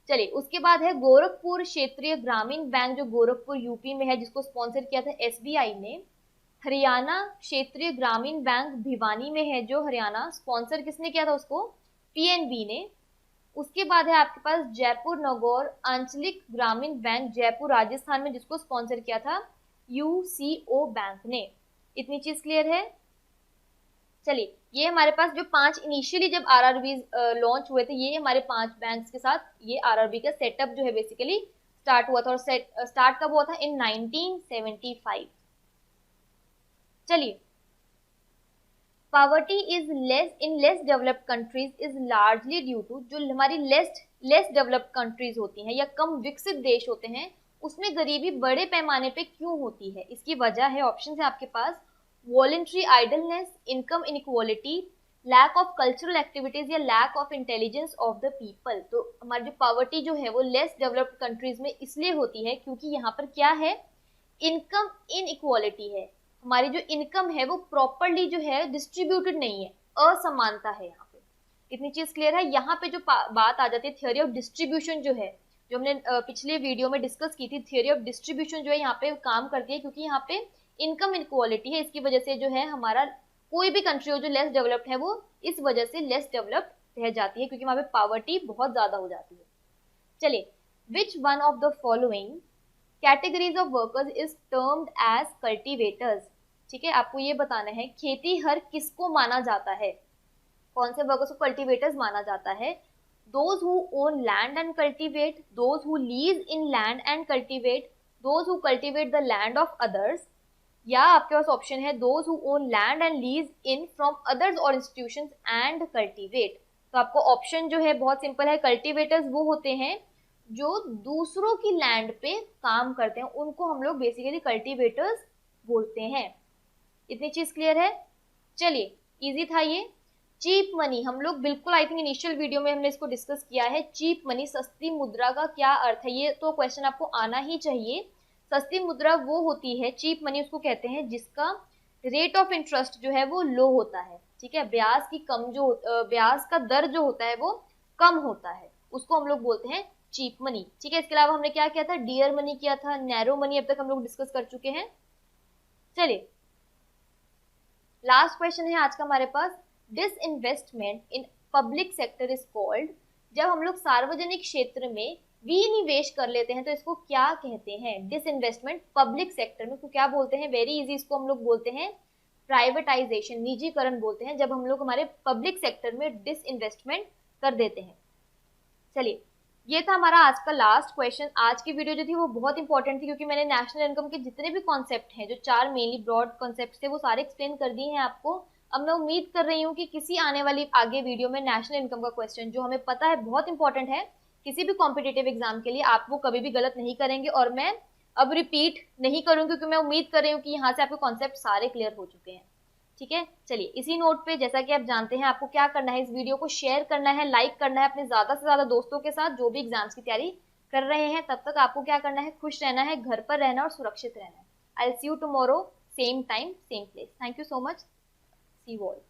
Speaker 1: चलिए, उसके बाद है गोरखपुर क्षेत्रीय ग्रामीण बैंक जो गोरखपुर यूपी में है, जिसको स्पॉन्सर किया था एसबीआई ने। हरियाणा क्षेत्रीय ग्रामीण बैंक भिवानी में है जो हरियाणा, स्पॉन्सर किसने किया था उसको, पीएनबी ने। उसके बाद है आपके पास जयपुर नगौर आंचलिक ग्रामीण बैंक जयपुर राजस्थान में, जिसको स्पॉन्सर किया था यूसीओ बैंक ने। इतनी चीज क्लियर है। चलिए, ये हमारे पास जो 5 इनिशियली जब आरआरबी लॉन्च हुए थे, ये हमारे 5 बैंक्स के साथ ये आरआरबी का सेटअप जो है बेसिकली स्टार्ट हुआ था, और स्टार्ट कब हुआ था, इन 1975। चलिए, poverty is less in less developed countries is largely due to, जो हमारी लेस डेवलप्ड कंट्रीज होती हैं या कम विकसित देश होते हैं उसमें गरीबी बड़े पैमाने पे क्यों होती है? इसकी वजह है, ऑप्शन है आपके पास, voluntary idleness, income inequality, lack of cultural activities या lack of intelligence of the people. तो हमारी जो पॉवर्टी जो है वो लेस डेवलप्ड कंट्रीज में इसलिए होती है क्योंकि यहाँ पर क्या है, इनकम इनइक्वालिटी है, हमारी जो इनकम है वो प्रॉपरली जो है डिस्ट्रीब्यूटेड नहीं है, असमानता है यहाँ पे। इतनी चीज क्लियर है। यहाँ पे जो बात आ जाती है थ्योरी ऑफ डिस्ट्रीब्यूशन जो है, जो हमने पिछले वीडियो में डिस्कस की थी, थ्योरी ऑफ डिस्ट्रीब्यूशन जो है यहाँ पे काम करती है क्योंकि यहाँ पे इनकम इनक्वालिटी है, इसकी वजह से जो है हमारा कोई भी कंट्री हो जो लेस डेवलप्ड है वो इस वजह से लेस डेवलप्ड रह जाती है क्योंकि वहां पे पॉवर्टी बहुत ज्यादा हो जाती है। चलिए, which one of the following categories of workers is termed as cultivators. ठीक है, आपको ये बताना है खेती हर किसको माना जाता है, कौन से वर्कर्स को कल्टीवेटर्स माना जाता है? Those who own land and cultivate, those who lease in land and cultivate, those who cultivate the land of others, या आपके पास ऑप्शन है those who own land and lease in from others और इंस्टीट्यूशंस एंड कल्टीवेट। तो आपको ऑप्शन जो है बहुत सिंपल है, कल्टीवेटर्स वो होते हैं जो दूसरों की लैंड पे काम करते हैं, उनको हम लोग बेसिकली कल्टीवेटर्स बोलते हैं। इतनी चीज क्लियर है? चलिए, इजी था ये। चीप मनी हम लोग बिल्कुल आई थिंक इनिशियल वीडियो में हमने इसको डिस्कस किया है। चीप मनी, सस्ती मुद्रा का क्या अर्थ है, ये तो क्वेश्चन आपको आना ही चाहिए। सस्ती मुद्रा वो होती है, चीप मनी उसको कहते हैं जिसका रेट ऑफ इंटरेस्ट जो है वो लो होता है। ठीक है, ब्याज की कम जो ब्याज का दर जो होता है वो कम होता है, उसको हम लोग बोलते हैं चीप मनी। ठीक है, इसके अलावा हमने क्या किया था, डियर मनी किया था, नैरो मनी अब तक हम लोग डिस्कस कर चुके हैं। चलिए, लास्ट क्वेश्चन है आज का हमारे पास, disinvestment in public sector is called. जब हम लोग सार्वजनिक क्षेत्र में विनिवेश कर लेते हैं तो इसको क्या कहते हैं? डिसइन्वेस्टमेंट पब्लिक सेक्टर में इसको क्या बोलते हैं? वेरी इजी, इसको हम लोग बोलते हैं प्राइवेटाइजेशन, निजीकरण बोलते हैं, जब हम लोग हमारे पब्लिक सेक्टर में डिसइन्वेस्टमेंट कर देते हैं। चलिए, ये था हमारा आज का लास्ट क्वेश्चन। आज की वीडियो जो थी वो बहुत इंपॉर्टेंट थी क्योंकि मैंने नेशनल इनकम के जितने भी कॉन्सेप्ट हैं, जो 4 मेनली ब्रॉड कॉन्सेप्ट थे, वो सारे एक्सप्लेन कर दिए हैं आपको। अब मैं उम्मीद कर रही हूँ कि किसी आने वाली आगे वीडियो में नेशनल इनकम का क्वेश्चन जो हमें पता है बहुत इंपॉर्टेंट है किसी भी कॉम्पिटेटिव एग्जाम के लिए, आप वो कभी भी गलत नहीं करेंगे और मैं अब रिपीट नहीं करूंगी क्योंकि मैं उम्मीद कर रही हूँ कि यहाँ से आपके कॉन्सेप्ट सारे क्लियर हो चुके हैं। ठीक है, चलिए, इसी नोट पे जैसा कि आप जानते हैं आपको क्या करना है, इस वीडियो को शेयर करना है, लाइक करना है अपने ज्यादा से ज्यादा दोस्तों के साथ जो भी एग्जाम्स की तैयारी कर रहे हैं। तब तक आपको क्या करना है, खुश रहना है, घर पर रहना और सुरक्षित रहना है। I will see you tomorrow, same time same place. Thank you so much, see you all.